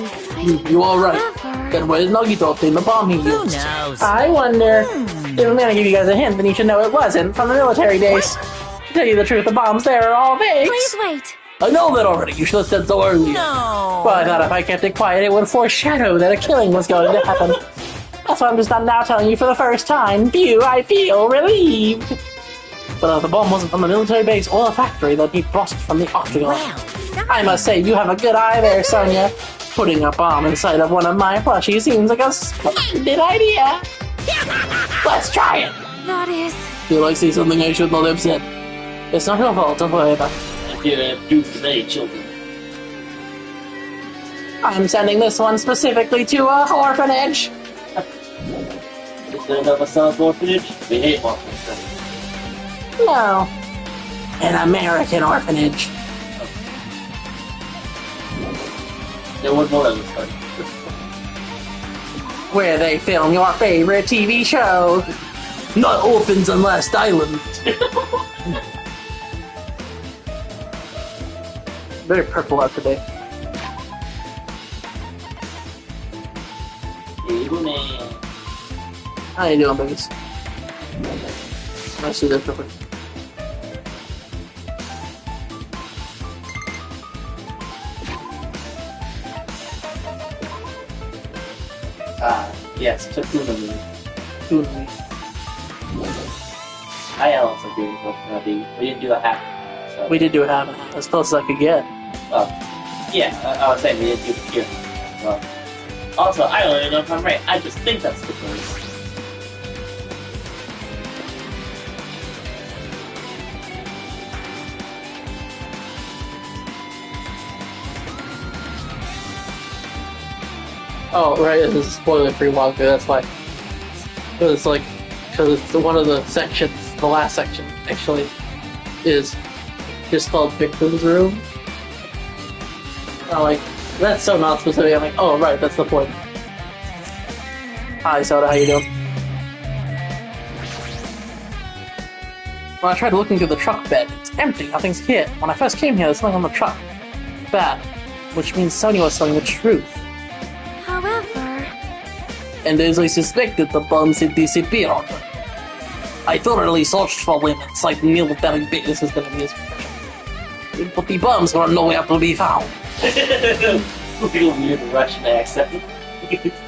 You all right? However, Then where's Nagito obtain the bomb he who used? knows? I wonder. If I'm gonna give you guys a hint, then you should know it wasn't from the military base. To tell you the truth, the bombs there are all fakes. please wait. I know that already. You should have said so earlier. No. But I thought if I kept it quiet, it would foreshadow that a killing was going to happen. That's why I'm just not now telling you for the first time. Phew, I feel relieved. But the bomb wasn't from the military base or the factory that he brought it from the Octagon. Well, I must say, you have a good eye there, Sonia. Putting a bomb inside of one of my plushies seems like a splendid idea. Let's try it. That is... Feel like say something I should not have said. It's not your fault, don't worry about it. If you have duped many children. I'm sending this one specifically to a orphanage. Is there another son's orphanage? We hate orphanages. No. An American orphanage. There was more of this country. Where they film your favorite TV show. Not Orphans on Last Island. Very purple out today. How you doing, babies? Nice to see that purple. Yes, Takuma me. Doing me. I also agree with what we didn't do a hack. So. We did do half and half, as close as I could get. Well, yeah, I was saying we didn't do the here. Well, also, I don't even know if I'm right. I just think that's the case. Oh, right, this is a spoiler-free walkthrough, that's why. Because it's one of the sections, the last section, actually, is just called Victim's Room. I'm like, that's so not specific. I'm like, oh, right, that's the point. Hi, Soda, how you doing? When I tried looking through the truck bed, it's empty, nothing's here. When I first came here, there's something on the truck. Bad. Which means Sony was telling the truth. However... And as I suspected, the bombs had disappeared. I thoroughly searched for limits, like Neil Belly Big, this is gonna be his version. But the bombs were nowhere to be found. Real weird Russian accent.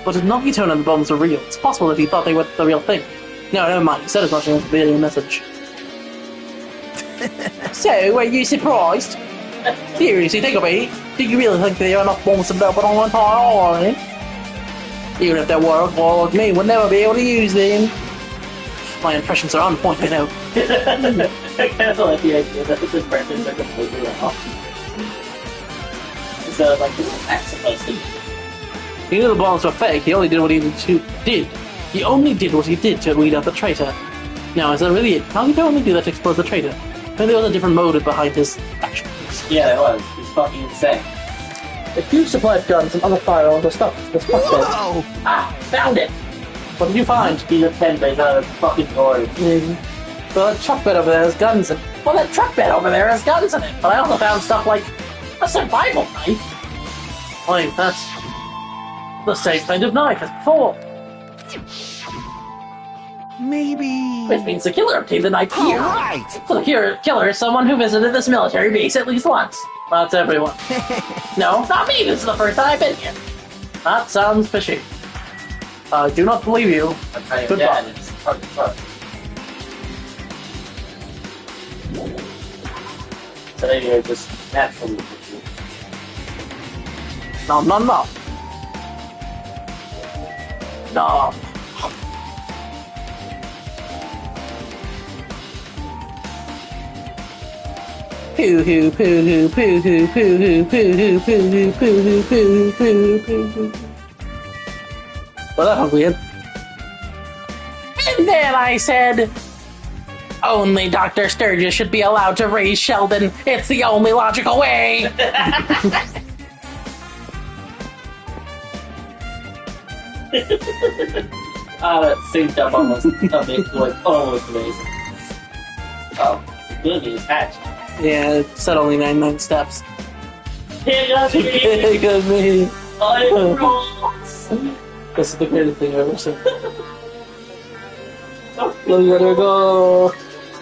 But if Nagito and the bombs were real, it's possible that he thought they were the real thing. No, never mind, he said as much in his video message. So, were you surprised? Seriously, think about it. Do you really think there are enough bombs to blow up an entire island? Even if there were, well, me would never be able to use them. My impressions are on point, you know. I kind of like the idea that his impressions are completely off. So, like, this is not supposed to be. He knew the bombs were fake, he only did what he did. He only did what he did to weed out the traitor. Now, is that really it? How did he only do that to expose the traitor? Maybe there was a different motive behind his actions. Yeah, there was. He's fucking insane. A huge supply of guns and other firearms are stuff. This truck bed. Whoa! Ah! Found it! What did you find? He's a 10 base out of fucking glory. Well, that truck bed over there has guns in it. Well, that truck bed over there has guns in it. But I also found stuff like a survival knife. I mean, that's the same kind of knife as before. Maybe... Which means the killer obtained the knife here. Alright! So the killer is someone who visited this military base at least once. Well, that's everyone. No, not me. This is the first time I've been here. That sounds fishy. I do not believe you. Goodbye. It's hard to trust. So maybe you're just naturally fishy. No, no, no. No. Poo hoo poo hoo poo hoo poo hoo poo hoo poo hoo poo hoo poo hoo poo hoo. Well, that was weird. And then I said, only Dr. Sturgis should be allowed to raise Sheldon. It's the only logical way. That synced up almost almost amazing. Oh, the movie is hatched. Yeah, it said only 99 steps. Hey, got me! Look at me. I'm Ross! This is the greatest thing I've ever seen. Look at her go.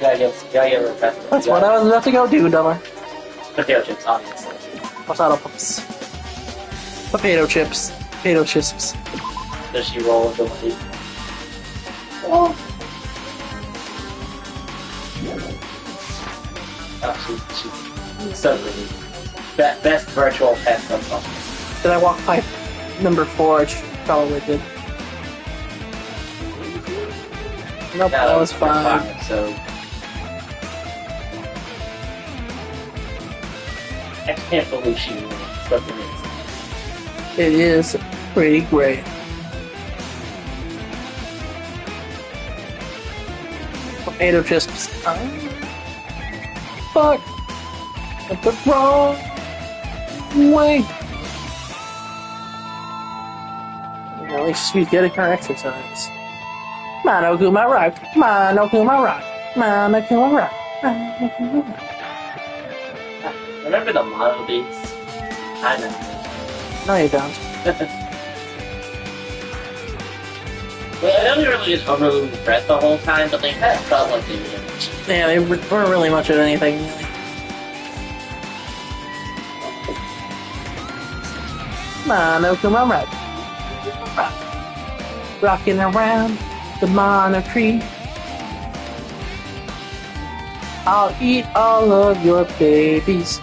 Gotta get refreshed. That's what I was about to go do, dumber. Potato chips, obviously. Potato chips. Potato chips. Potato chips. Does she roll into the Oh. she's so pretty. Best virtual pet of all. Did I walk pipe number 4? I probably did. Nope, that was fine. So I can't believe she knew stuff it is. It is pretty great. Potato chips. Fuck! Went the wrong way. At least she's getting her exercise. Monokuma rock, Monokuma rock, Monokuma rock, Monokuma rock. Remember the mono beats? I know. No, you don't. Well, I know they really just overly regret the whole time, but they kind of felt like they were. Yeah, they weren't really much of anything. Really. Monokuma rock, rocking around the mono tree. I'll eat all of your babies.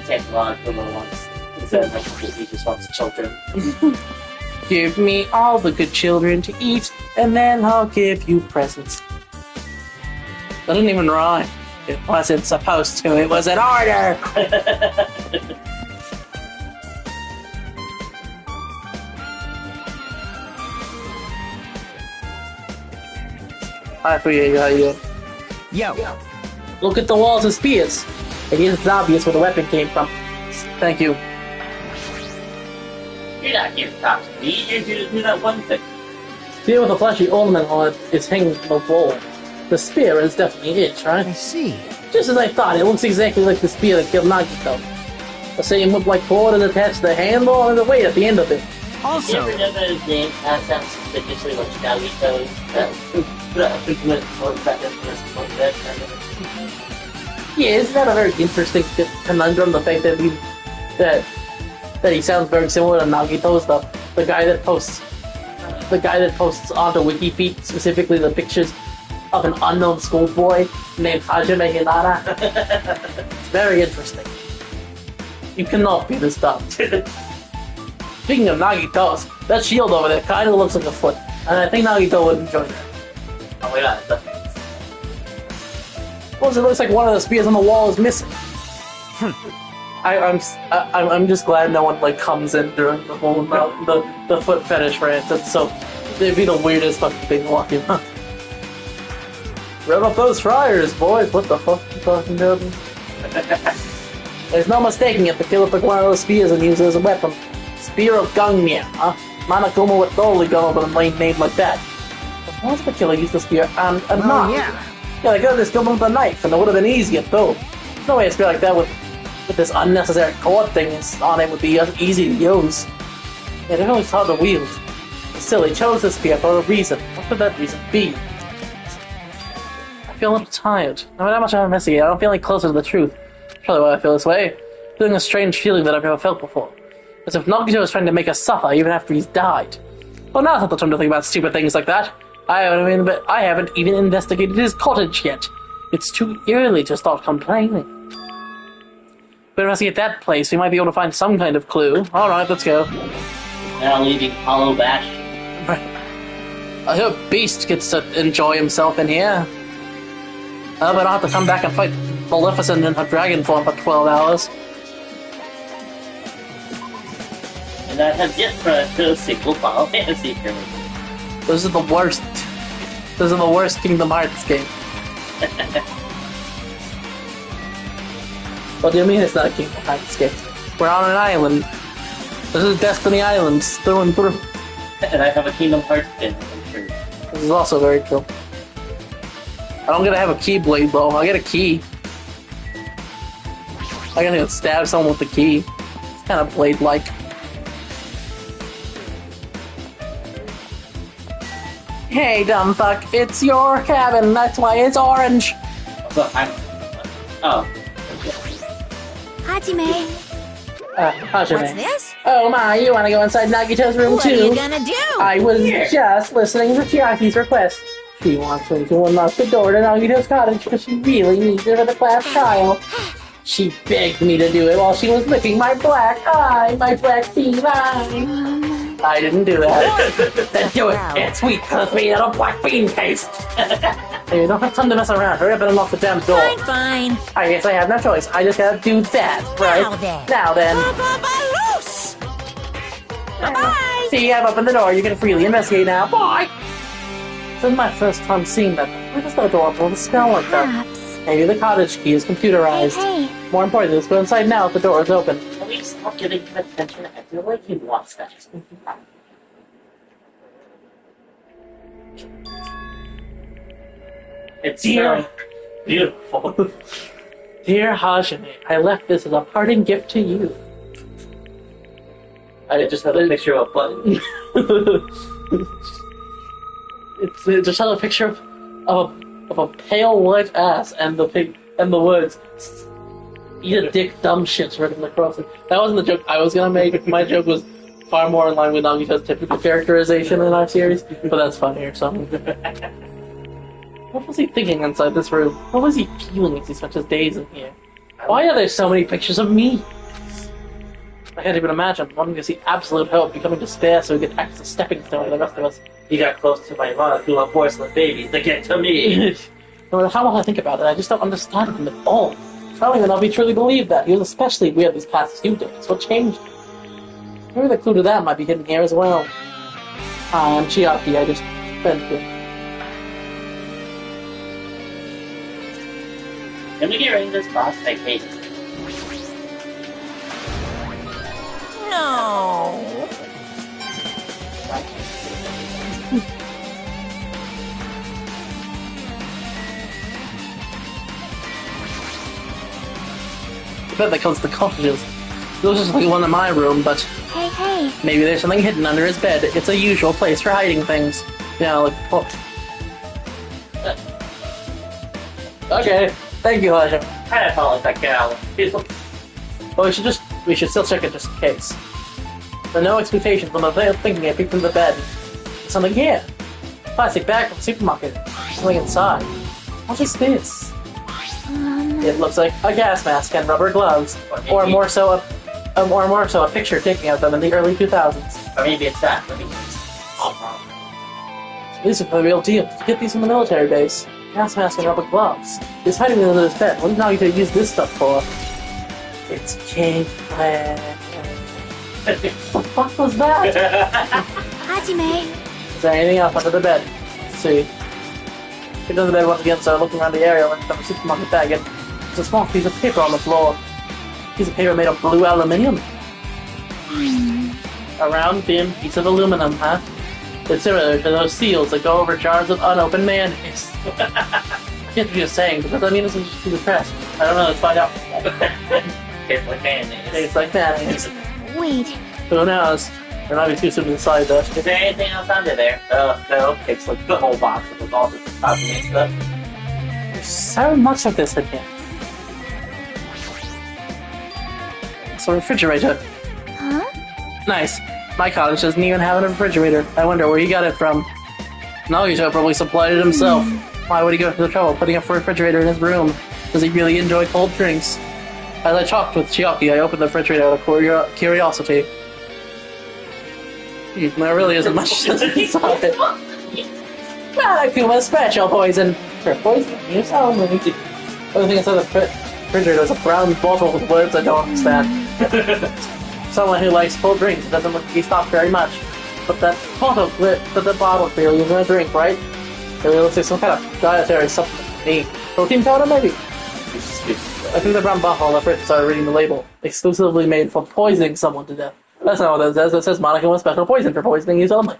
Takes a lot for little ones. Instead of like, he just wants children. Give me all the good children to eat, and then I'll give you presents. That didn't even rhyme. It wasn't supposed to. It was an order. I forget how you. Yo. Look at the walls of spears. It is obvious where the weapon came from. Thank you. You're not here to talk to me. You're here to do that one thing. Spear with a flashy ornament on it is hanging from the wall. The spear is definitely it, right? I see. Just as I thought, it looks exactly like the spear that killed Nagito. The same whip-like cord is attached to the handle and the weight at the end of it. You Also, ever know that his name sounds suspiciously like Nagito's? Yeah, isn't that a very interesting conundrum? The fact that he sounds very similar to Nagito's, the guy that posts onto WikiFeed specifically the pictures of an unknown schoolboy named Hajime Hinata. It's very interesting. You cannot be this dumb. Speaking of Nagito's, that shield over there kind of looks like a foot, and I think Nagito would enjoy that. Oh my god. Plus, it looks like one of the spears on the wall is missing. I'm just glad no one like comes in during the whole the foot fetish rant. So it'd be the weirdest fucking thing to walk in. Rev up those fryers, boys! What the fuck you fucking doing? There's no mistaking it. The killer took one of those spears and used it as a weapon. Spear of Gangmya, huh? Monokuma would totally go with a lame name like that. But once the killer used the spear and a knife. Yeah, they could have just killed him with a knife, and it would have been easier too. There's no way a spear like that with this unnecessary cord thing on it would be easy to use. Yeah, they're always hard to wield. But still, he chose this spear for a reason. What could that reason be? I feel a little tired. No matter how much I investigate, I don't feel any closer to the truth. That's probably why I feel this way. Feeling a strange feeling that I've never felt before. As if Nagito is trying to make us suffer even after he's died. Well, now's not the time to think about stupid things like that. I haven't even investigated his cottage yet. It's too early to start complaining. But investigate that place, we might be able to find some kind of clue. Alright, let's go. Now leaving Hollow Bash. I hope Beast gets to enjoy himself in here. But I'll have to come back and fight Maleficent in her dragon form for 12 hours. And I have yet to sequel Final Fantasy for me. Those are the worst. Those are the worst Kingdom Hearts game. What do you mean it's not a Kingdom Hearts game? We're on an island. This is Destiny Islands through and through. And I have a Kingdom Hearts pin, I'm sure. This is also very true. I don't get to have a keyblade though. I get a key. I gotta stab someone with the key. It's kind of blade-like. Hey, dumb fuck! It's your cabin. That's why it's orange. So oh. Hajime, Hajime. what's this? Oh my, you wanna go inside Nagito's room What too? are you gonna do? I was just listening to Chiaki's request. She wants me to unlock the door to Nagito's cottage because she really needs it for the class trial. She begged me to do it while she was licking my black eye, my black bean eye. I didn't do that. Then do it. It's sweet because it's made out of black bean paste. Hey, you don't have time to mess around. Hurry up and unlock the damn door. Fine. I guess I have no choice. I just gotta do that, right? Now then. Loose. Bye-bye. See, I've opened the door. You can freely investigate now. Bye! This is my first time seeing that. Why does the door open with a spell like that? Perhaps. Maybe the cottage key is computerized. Hey. More importantly, let's go inside now if the door is open. Can we stop giving him attention? I feel like he wants that. It's beautiful. Dear Hajime, I left this as a parting gift to you. I just have a picture of a button. It just has a picture of a pale white ass and the words "Eat a dick, dumb shits" written across it. That wasn't the joke I was gonna make. My joke was far more in line with Nagito's typical characterization in our series, but that's funnier, so. What was he thinking inside this room? What was he feeling as he spent his days in here? Why are there so many pictures of me? I can't even imagine wanting to see absolute hope becoming despair so he could act as a stepping stone to the rest of us. He got close to my molecule of porcelain babies to get to me. No matter how much I think about it, I just don't understand him at all. I don't even know if he truly believed that. He was especially weird these past few days. What changed? Maybe the clue to that might be hidden here as well. Hi, I'm Chiaki. I just spent it. Can we get rid of this boss? I hate it. No. I bet that comes to cottages. Those just like one in my room, but Hey, hey. maybe there's something hidden under his bed. It's a usual place for hiding things. Yeah, like, oh. Okay, thank you, Elijah. I felt like that gal. Well, we should still check it just in case. There are no expectations. I'm thinking I peeked from the bed. There's something here. Plastic bag from the supermarket. Something inside. What is this? It looks like a gas mask and rubber gloves, or more so a picture taken of them in the early 2000s. Or maybe it's that. Let me These are the real deal. Get these from the military base. Gas mask and rubber gloves. He's hiding them under his bed. What is Nagito use this stuff for? It's caveman. What the fuck was that? Hajime. Is there anything else under the bed? Let's see. He does the bed once again, so looking around the area when from a supermarket bag, and there's a small piece of paper on the floor. A piece of paper made of blue aluminium. A round, thin piece of aluminum, huh? It's similar to those seals that go over jars of unopened mayonnaise. I get what you're saying, because I mean this is just too depressed. I don't know, let's find out. Tastes like mayonnaise. Tastes like mayonnaise. Wait. Who knows? There might be too soon to decide that. Is there anything else under there? No. It's like the whole box with all this cosmetic stuff. There's so much of this in here. It's a refrigerator. Huh? Nice. My cottage doesn't even have a refrigerator. I wonder where he got it from. Nagito probably supplied it himself. Why would he go through the trouble of putting up a refrigerator in his room? Does he really enjoy cold drinks? As I talked with Chiaki, I opened the refrigerator out of curiosity. There really isn't much inside it. Manakuma's special poison. For poison, use only. The only thing inside the refrigerator is a brown bottle with words I don't understand. Someone who likes cold drinks doesn't look to be stopped very much. But the bottle clearly isn't a drink, right? It really looks like some kind of dietary supplement. A protein powder, maybe? I think the brown bottle on the fridge started reading the label. Exclusively made for poisoning someone to death. That's not what it says. It says Monokuma special poison for poisoning use only.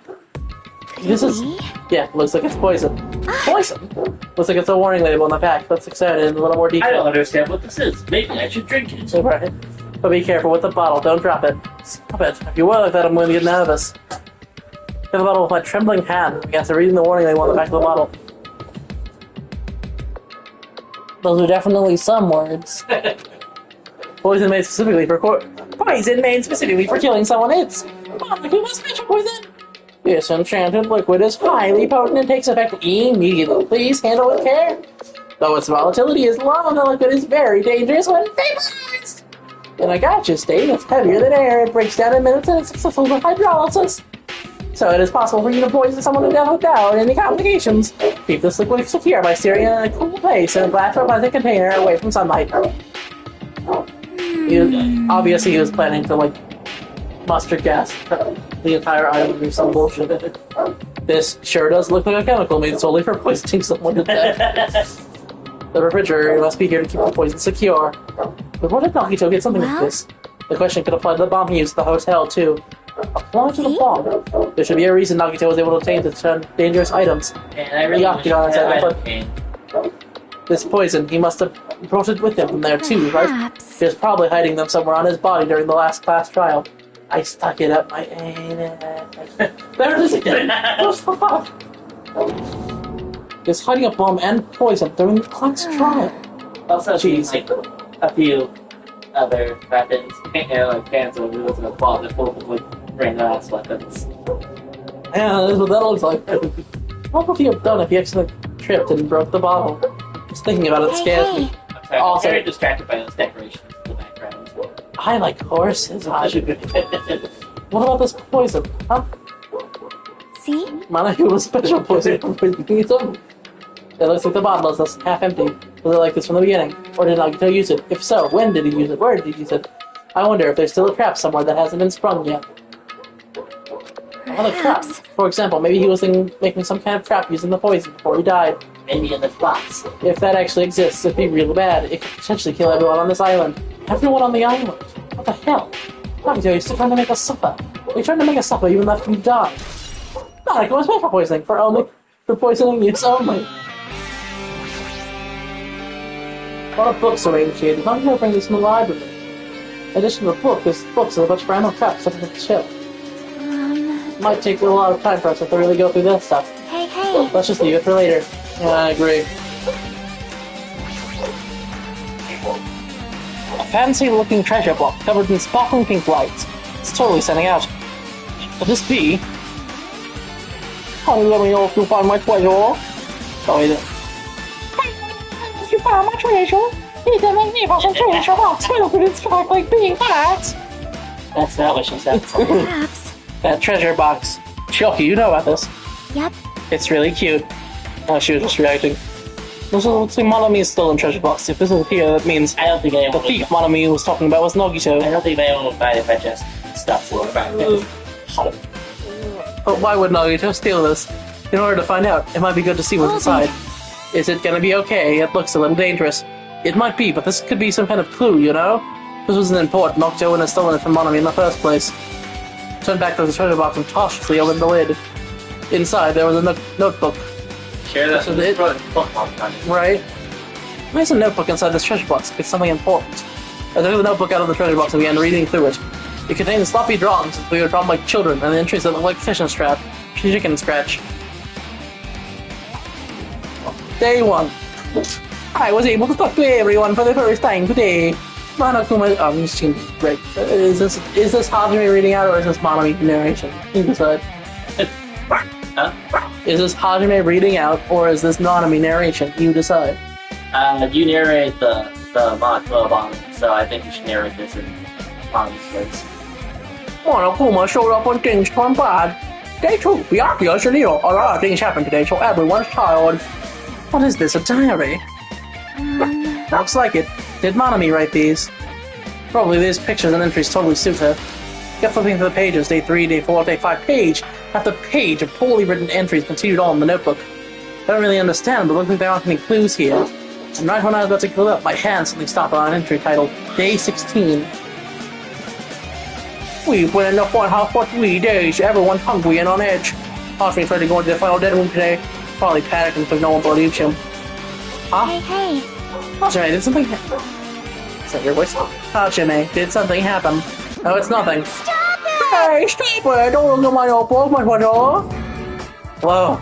This is... Yeah, looks like it's poison. Poison? Looks like it's a warning label on the pack. Let's examine it in a little more detail. I don't understand what this is. Maybe I should drink it. Right. But be careful with the bottle. Don't drop it. Stop it. If you will like that, I'm going to get nervous. Get the bottle with my trembling hand against reading the warning label on the back of the bottle. Those are definitely some words. Poison made specifically for killing someone. It's Monokuma special poison. This enchanted liquid is highly potent and takes effect immediately. Please handle with care. Though its volatility is low, the liquid is very dangerous when vaporized. In a gaseous state, it's heavier than air. It breaks down in minutes and it's successful with hydrolysis. So it is possible for you to poison someone to death without any complications. Keep this liquid secure by steering it in a cool place in a glass or plastic container away from sunlight. Obviously, he was planning to, like, mustard gas the entire island or some bullshit. This sure does look like a chemical made solely for poisoning someone to death. The refrigerator must be here to keep the poison secure. But what did Nagito get something like this? The question could apply to the bomb he used at the hotel, too. Apply to the bomb? There should be a reason Nagito was able to obtain such dangerous items. And I really wish I had this poison, he must have brought it with him from there too, right? He was probably hiding them somewhere on his body during the last class trial. I stuck it up my anus. There it is again! What the fuck? He was hiding a bomb and poison during the class trial. Also, she's like a few other weapons, like cancel, it was a ball that full of like random ass weapons. Yeah, that's what that looks like. What would he have done if he accidentally tripped and broke the bottle? Just thinking about it scares me. I'm Also- very distracted by those decorations in the background. I like horses. What about this poison? Huh? See? Monica was special poison for poisoning his own. It looks like the bottle is just half empty. Was it like this from the beginning? Or did Nagito use it? If so, when did he use it? Where did he use it? I wonder if there's still a trap somewhere that hasn't been sprung yet. Another trap. Perhaps. For example, maybe he was making some kind of trap using the poison before he died. Maybe in this box. If that actually exists, it'd be real bad. It could potentially kill everyone on this island. Everyone on the island? What the hell? Nagito, you're still trying to make us suffer. You're trying to make us suffer even after we die. Nagito was made for poisoning, for poisoning use only. A lot of books arranged here. Did Nagito bring this from the library? In addition to the book, there's books and a bunch of random crap stuff in the shelf. Might take a lot of time for us to really go through that stuff. Hey, hey. Let's just leave it for later. Yeah, I agree. A fancy-looking treasure block covered in sparkling pink lights. It's totally standing out. Could this be? Honey, let me know if you find my treasure. Oh, wait. If you found my treasure, it's a magnificent treasure box filled with sparkling pink lights. That's not what she said. Perhaps. That treasure box. Shoki, you know about this. Yep. It's really cute. Oh, she was just reacting. This looks like Monomi's stolen treasure box. If this is here, that means I don't think the anyone thief Monomi was talking about was Nagito. I don't think anyone would buy it if I just stuff it back. But why would Nagito steal this? In order to find out, it might be good to see what's inside. Is it gonna be okay? It looks a little dangerous. It might be, but this could be some kind of clue, you know? This wasn't important. Nagito wouldn't have stolen it from Monomi in the first place. Turned back to the treasure box and cautiously opened the lid. Inside, there was a notebook. Sure, that's So it- book on it. Right? Why is a notebook inside this treasure box? It's something important. I took the notebook out of the treasure box and began reading through it. It contained sloppy drawings. We were drawn like children, and the entries that looked like fish and scratch. Chicken scratch. Day 1. I was able to talk to everyone for the first time today. Monokuma, this seems great. Is this Hajime reading out, or is this Monomi narration? You decide. Huh? Is this Hajime reading out, or is this Monomi narration? You decide. You narrate the Monokuma bomb, so I think you should narrate this in Monomi's voice. Monokuma showed up when things turned bad. Day 2, Byakuya and Neo. A lot of things happened today, so everyone's tired. What is this, a diary? Looks like it. Did Monomi write these? Probably these pictures and entries totally suit her. Kept flipping through the pages, day 3, day 4, day 5, page after page of poorly written entries continued on in the notebook. I don't really understand, but it looks like there aren't any clues here. And right when I was about to clear up, my hand suddenly stopped on an entry titled Day 16. We've been in the house for 3 days. Everyone's hungry and on edge. Hajime tried to go into the final dead room today. Probably panicked because no one believes him. Huh? Hey, hey. Hajime, did something happen? Is that your voice? Hajime, did something happen? No, it's nothing. Stop it! Hey, stop it! Don't look at my notebook, my treasure! Whoa.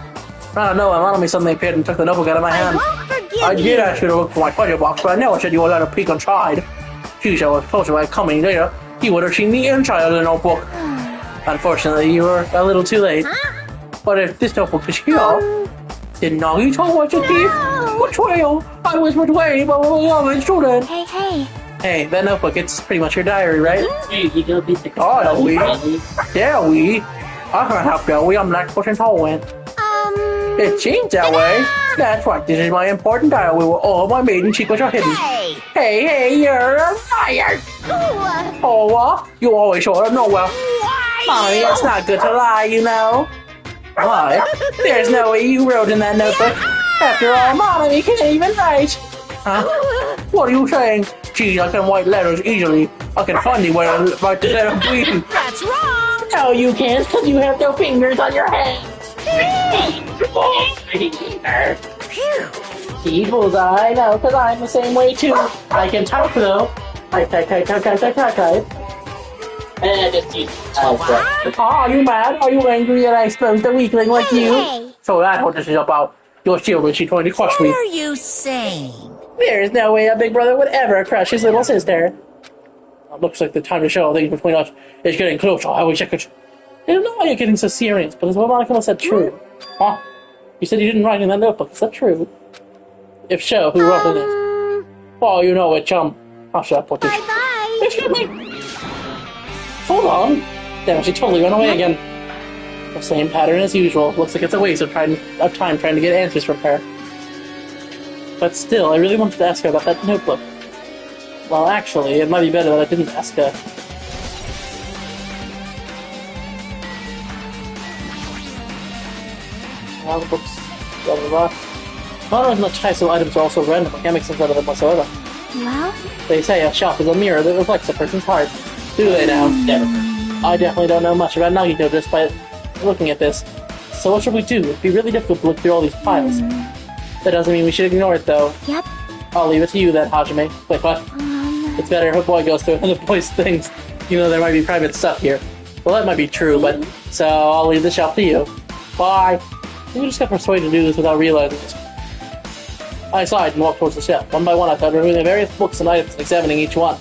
I don't know, Monomi suddenly appeared and took the notebook out of my I hand. won't forgive I you. did ask you to look for my treasure box, but I never said you would let a peek inside. Geez, I was told you by coming later, you would have seen the inside of the notebook. Unfortunately, you were a little too late. Huh? But if this notebook is here, did Nagito was a thief? Betrayal! I was betrayed by a beloved student! Hey, hey. Hey, that notebook, it's pretty much your diary, right? Dude, you go beat the Oh, we. Really? Yeah, we. I can't help that, I'm lactose intolerant. It seems that way. That's right, this is my important diary where all my maiden secrets are hidden. Hey! Hey, you're a liar! Oh, you always sort of know well. Mommy, it's not good to lie, you know. Why? There's no way you wrote in that notebook. After all, Mommy can't even write. Huh? What are you saying? Gee, I can write letters easily. I can find you where I write the letter B. That's wrong! No, you can't, because you have no fingers on your hand. Phew! Evil's I know, because I'm the same way too. I can type though. Type. And just use Are you mad? Are you angry that I exposed a weakling like you? Hey. So that's what this is about. Your seriously trying to crush me. What are you saying? There's no way a big brother would ever crush his little sister. It looks like the time to show things between us is getting closer. I wish I could I don't know why you're getting so serious, but is what Monica said true? Huh? You said you didn't write in that notebook. Is that true? If so, who wrote in it? Oh, you know it, chum. I'll shut up, Portia. Bye-bye. Excuse me! Hold on! Damn, she totally ran away again. The same pattern as usual. Looks like it's a waste of time trying to get answers from her. But still, I really wanted to ask her about that notebook. Well, actually, it might be better that I didn't ask her. All the books, blah blah blah. Not even the types of items are also random. I can't make sense out of them whatsoever. Well? They say a shop is a mirror that reflects a person's heart. Do they now? Never. I definitely don't know much about Nagito just by looking at this. So what should we do? It'd be really difficult to look through all these files. That doesn't mean we should ignore it, though. Yep. I'll leave it to you then, Hajime. Wait, what? It's better if a boy goes through other boys' things. You know, there might be private stuff here. Well, that might be true, but... So, I'll leave the shop to you. Bye! You just got persuaded to do this without realizing it. I sighed and walked towards the shelf. One by one, I started removing the various books and items and examining each one.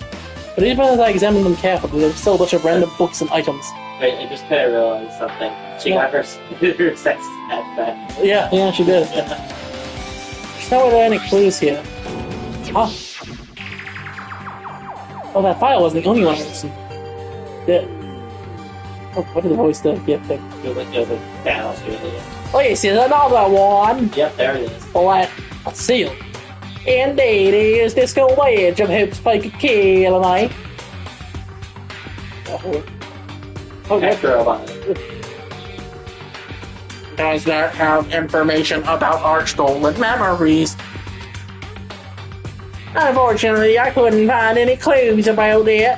But even as I examined them carefully, there was still a bunch of random books and items. Wait, I just kind of realized something. She got her sex ed back. Yeah, she did. There's nowhere any clues here. Huh? Oh, that file wasn't the only one I listened. Yeah. Oh, what did the voice do? Yeah, thing. It was a down, really. Oh, yes, there's another one. Yep, there it is. Well, that's sealed. Indeed, is this the wedge of hopes I could kill, am I? Does that have information about our stolen memories? Unfortunately, I couldn't find any clues about it.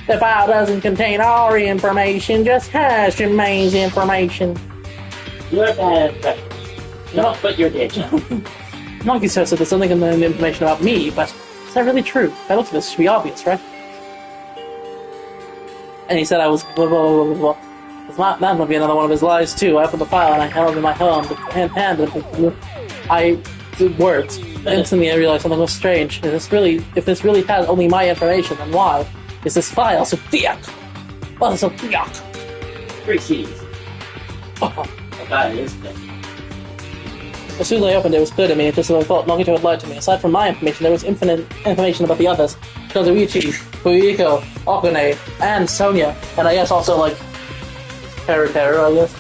The file doesn't contain our information, just Hashime's information. You have to have questions. No, but you're dead. Monkey says that there's something in the information about me, but is that really true? If I looked at this, it should be obvious, right? And he said I was blah blah blah blah blah. That might be another one of his lies too. I opened the file and I held it in my hand the words. Instantly I realized something was strange. If this really has only my information, then why is this file so thick? Oh, so thick. 3 C's. Oh. That is thick. As soon as I opened it, it was clear to me, just as I thought, Nagito had lied to me. Aside from my information, there was infinite information about the others. Kazuichi, Fuyiko, Okune, and Sonia. And I guess also, like, Peru, I guess.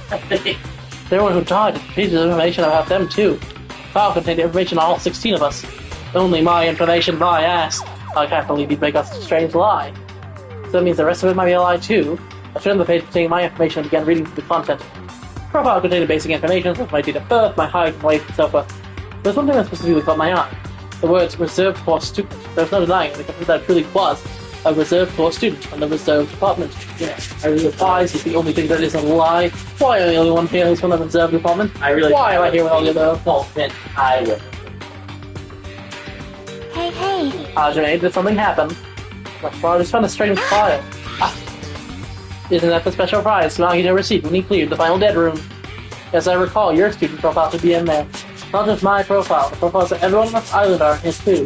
They're one who died. Pieces of information about them, too. The file contained information on all 16 of us. Only my information, my ass. I can't believe you'd make us a strange lie. So that means the rest of it might be a lie, too. I turned the page containing my information and began reading through the content. The profile contained basic information such as my date of birth, my height, weight, and so forth. There was one thing that specifically caught my eye. The words reserved for students. There was no denying it, because that truly was a reserved for students from the reserved department. I really advise it's the only thing that isn't a lie. Why am I the only one here who's from the reserved department? Why am I here with all the other Dolphin Island? Hey. Hajime, did something happen? I just found a strange file. Isn't that the special prize Nagito received when he cleared the final dead room? As I recall, your student profile should be in there. Not just my profile, the profiles of everyone on this island are in his too.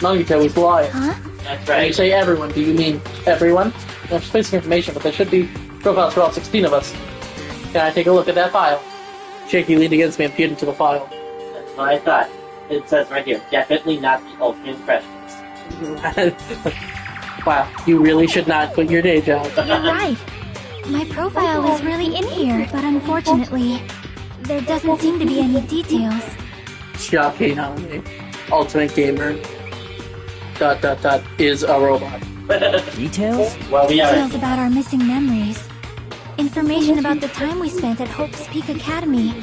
Nagito is lying. Huh? That's When you right. say everyone, do you mean everyone? There's basic information, but there should be profiles for all 16 of us. Can I take a look at that file? Shaky leaned against me and peered into the file. That's what I thought. It says right here, definitely not the ultimate impressions. Wow, you really should not quit your day job. You're right. My profile is really in here, but unfortunately, there doesn't seem to be any details. Shocking, huh? Ultimate gamer. ... is a robot. Details? Well, we are. Details about our missing memories. Information about the time we spent at Hope's Peak Academy.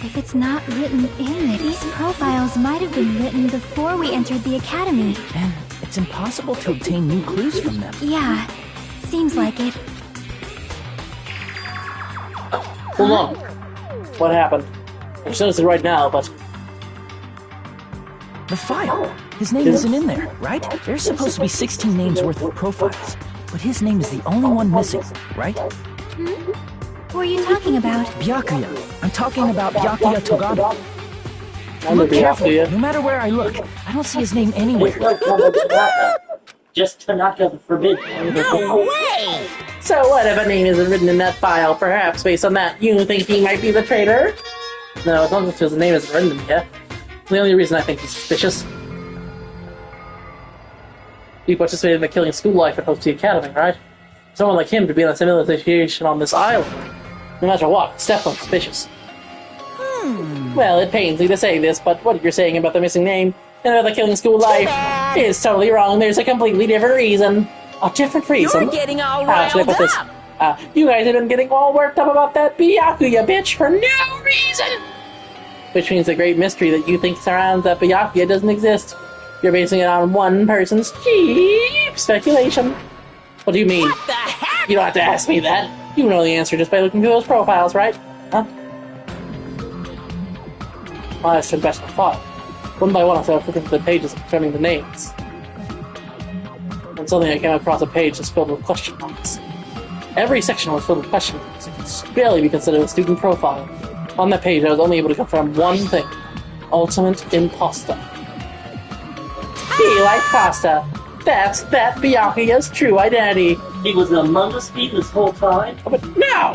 If it's not written in it, these profiles might have been written before we entered the academy. And it's impossible to obtain new clues from them. Yeah, seems like it. Hold on. What happened? I should notice it right now, but... The file. His name isn't in there, right? There's supposed to be 16 names worth of profiles. But his name is the only one missing, right? Who are you talking about? Byakuya. I'm talking about Byakuya Togata. I'm Look gonna be after carefully. you. No matter where I look, I don't see his name anywhere. just Tanaka the Forbidden. No way! So what if a name isn't written in that file? Perhaps based on that, you think he might be the traitor? No, it's not just because the name isn't written yet. The only reason I think he's suspicious. He participated in the killing school life at Hope Academy, right? Someone like him to be in a similar situation on this island. No matter what, it's definitely suspicious. Well, it pains me to say this, but what you're saying about the missing name and about the killing school life is totally wrong. There's a completely different reason. A different reason? You're getting all How should I riled put this? up! You guys have been getting all worked up about that Byakuya bitch for no reason! Which means the great mystery that you think surrounds that Byakuya doesn't exist. You're basing it on one person's cheap speculation. What do you mean? What the heck? You don't have to ask me that. You know the answer just by looking through those profiles, right? Huh? Well, that's turned best of thought. One by one, I started flipping through the pages and confirming the names. And suddenly I came across a page just filled with question marks. Every section was filled with question marks. It could barely be considered a student profile. On that page, I was only able to confirm one thing. Ultimate imposter. He like pasta. That's that Byakuya's true identity. He was among us this whole time? But no!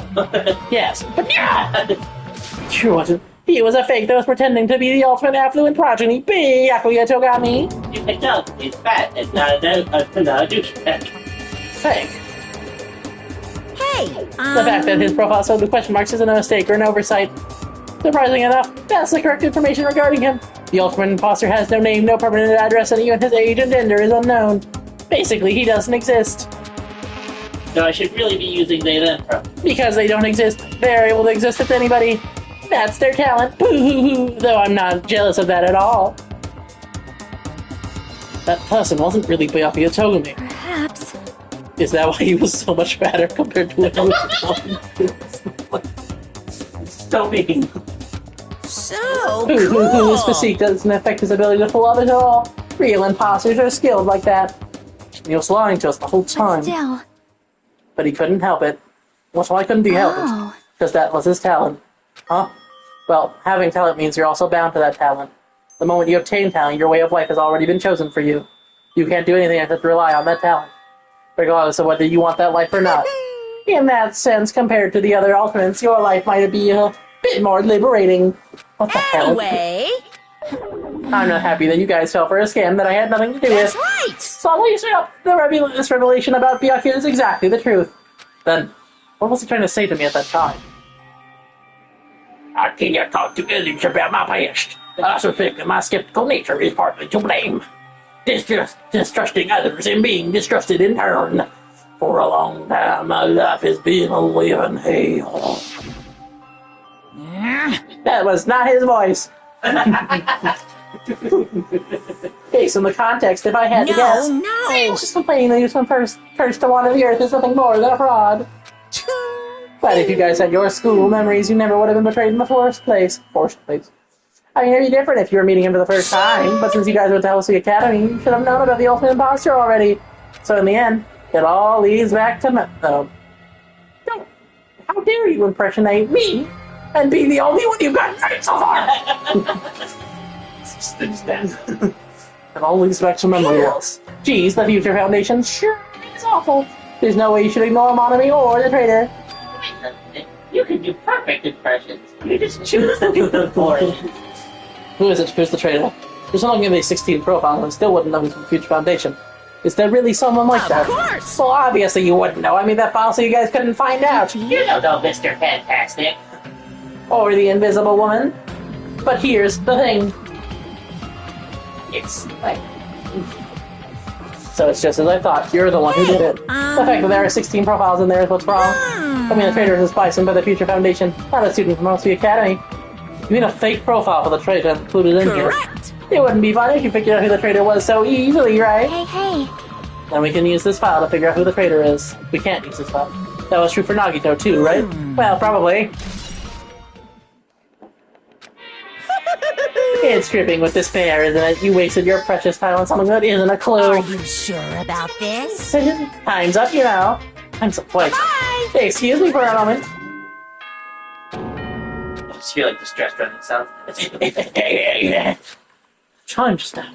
Yes, but no! True wasn't. He was a fake that was pretending to be the ultimate affluent progeny, Byakuya Togami. You picked up. He's fat. It's not a douchebag. Fake. Hey, The fact that his profile filled with question marks isn't a mistake or an oversight. Surprising enough, that's the correct information regarding him. The ultimate imposter has no name, no permanent address, and even his age and gender is unknown. Basically, he doesn't exist. So I should really be using they them from. Because they don't exist, they're able to exist with anybody. That's their talent. Boo-hoo-hoo. Though I'm not jealous of that at all. That person wasn't really Byakuya Togami. Perhaps. Is that why he was so much fatter compared to what he was? So mean. so His cool! physique doesn't affect his ability to fool others at all. Real imposters are skilled like that. He was lying to us the whole time. Still. But he couldn't help it. Well, why couldn't he help it? Oh. Because that was his talent. Huh? Well, having talent means you're also bound to that talent. The moment you obtain talent, your way of life has already been chosen for you. You can't do anything except rely on that talent, regardless of whether you want that life or not. In that sense, compared to the other alternates, your life might be a bit more liberating. What the hell? Anyway, I'm not happy that you guys fell for a scam that I had nothing to do that's with. right! So at least this revelation about Byakuya is exactly the truth. Then, what was he trying to say to me at that time? I can't talk to others about my past. I also think that my skeptical nature is partly to blame. Distrusting others and being distrusted in turn. For a long time, my life has been a living hell. That was not his voice. Based on the context, if I had to guess, he No! was just complaining that he was cursed to wander the earth is nothing more than a fraud. But if you guys had your school memories, you never would have been betrayed in the first place. I mean, it'd be different if you were meeting him for the first time, but since you guys went to Hellsea Academy, you should have known about the ultimate imposter already. So in the end, it all leads back to Don't. How dare you impersonate me and be the only one you've gotten right so far? It all leads back to memory loss. Geez, the Future Foundation sure is awful. There's no way you should ignore Monami or the traitor. You can do perfect impressions. You just choose to do them for it. Who is it? Who's the traitor? There's only going to be 16 profiles and still wouldn't know he's from Future Foundation. Is there really someone like that? Of course! Well, obviously you wouldn't know. I made that file so you guys couldn't find out. You don't know Mr. Fantastic. Or the Invisible Woman. But here's the thing. It's like... So it's just as I thought. You're the one who did it. The fact that there are 16 profiles in there is what's wrong. I mean, the traitor is spliced by the Future Foundation, not a student from Hellsea Academy. You mean a fake profile for the traitor included in here? Correct! It wouldn't be fun if you figured out who the traitor was so easily, right? Hey. Then we can use this file to figure out who the traitor is. We can't use this file. That was true for Nagito too, right? Well, probably. It's dripping with despair, isn't it? You wasted your precious time on something that isn't a clue. Are you sure about this? Time's up, you know. Time's up. Wait. Bye! Hey, excuse me for a moment. I just feel like distressed running sound. Chime just now.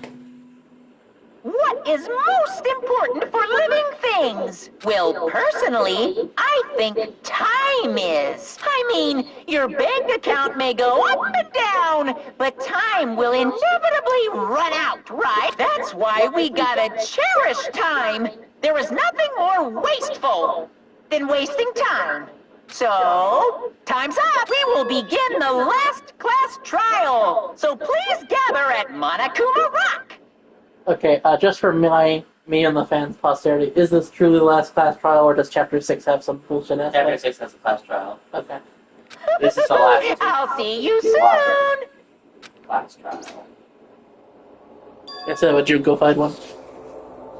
What is most important for living things? Well, personally, I think time is. I mean, your bank account may go up and down, but time will inevitably run out, right? That's why we gotta cherish time. There is nothing more wasteful than wasting time. So, time's up. We will begin the last class trial. So please gather at Monokuma Rock. Okay, just for me and the fans' posterity, is this truly the last class trial, or does Chapter 6 have some bullshit aspect? Chapter 6 has a class trial. Okay. This is the last I'll see you soon. class trial. Instead of a Junko-fied one.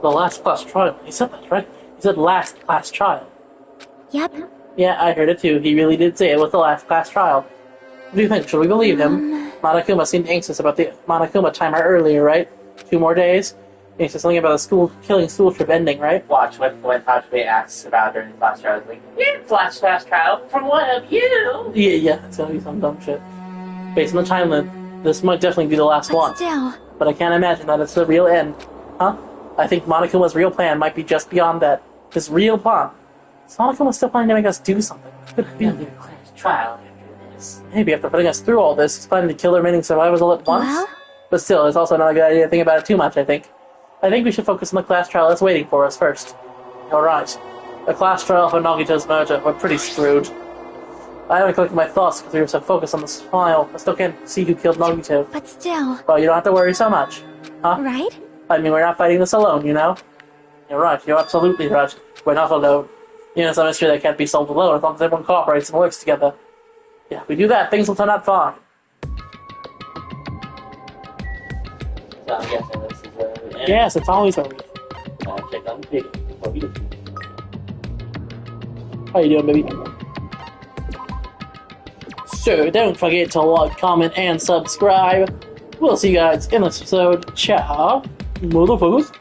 The last class trial. He said that, right? He said last class trial. Yep. Yeah, I heard it too. He really did say it was the last class trial. What do you think? Should we believe him? Monokuma seemed anxious about the Monokuma timer earlier, right? 2 more days? He said something about a killing school trip ending, right? Watch when Hajime asks about during the class trial. Like, you flash class trial from one of you. Yeah, it's gonna be some dumb shit. Based on the timeline, this might definitely be the last one. Still. But I can't imagine that it's the real end. Huh? I think Monokuma's real plan might be just beyond that. His real plan. Is Monokuma still planning to make us do something? Could be. Another class trial after this. Maybe after putting us through all this, he's planning to kill the remaining survivors all at once? Well? But still, it's also not a good idea to think about it too much, I think. I think we should focus on the class trial that's waiting for us first. Alright. The class trial for Nagito's murder. We're pretty screwed. I haven't collected my thoughts because we were so focused on this file. I still can't see who killed Nagito. But still. Well, you don't have to worry so much. Huh? Right? I mean, we're not fighting this alone, you know? You're right. You're absolutely right. We're not alone. You know, it's a mystery that can't be solved alone as long as everyone cooperates and works together. Yeah, if we do that, things will turn out fine. So I'm guessing this is where we end. Yes, it's always over. Check on the video before we do. How you doing, baby? So, don't forget to like, comment, and subscribe. We'll see you guys in this episode. Ciao, motherfuckers.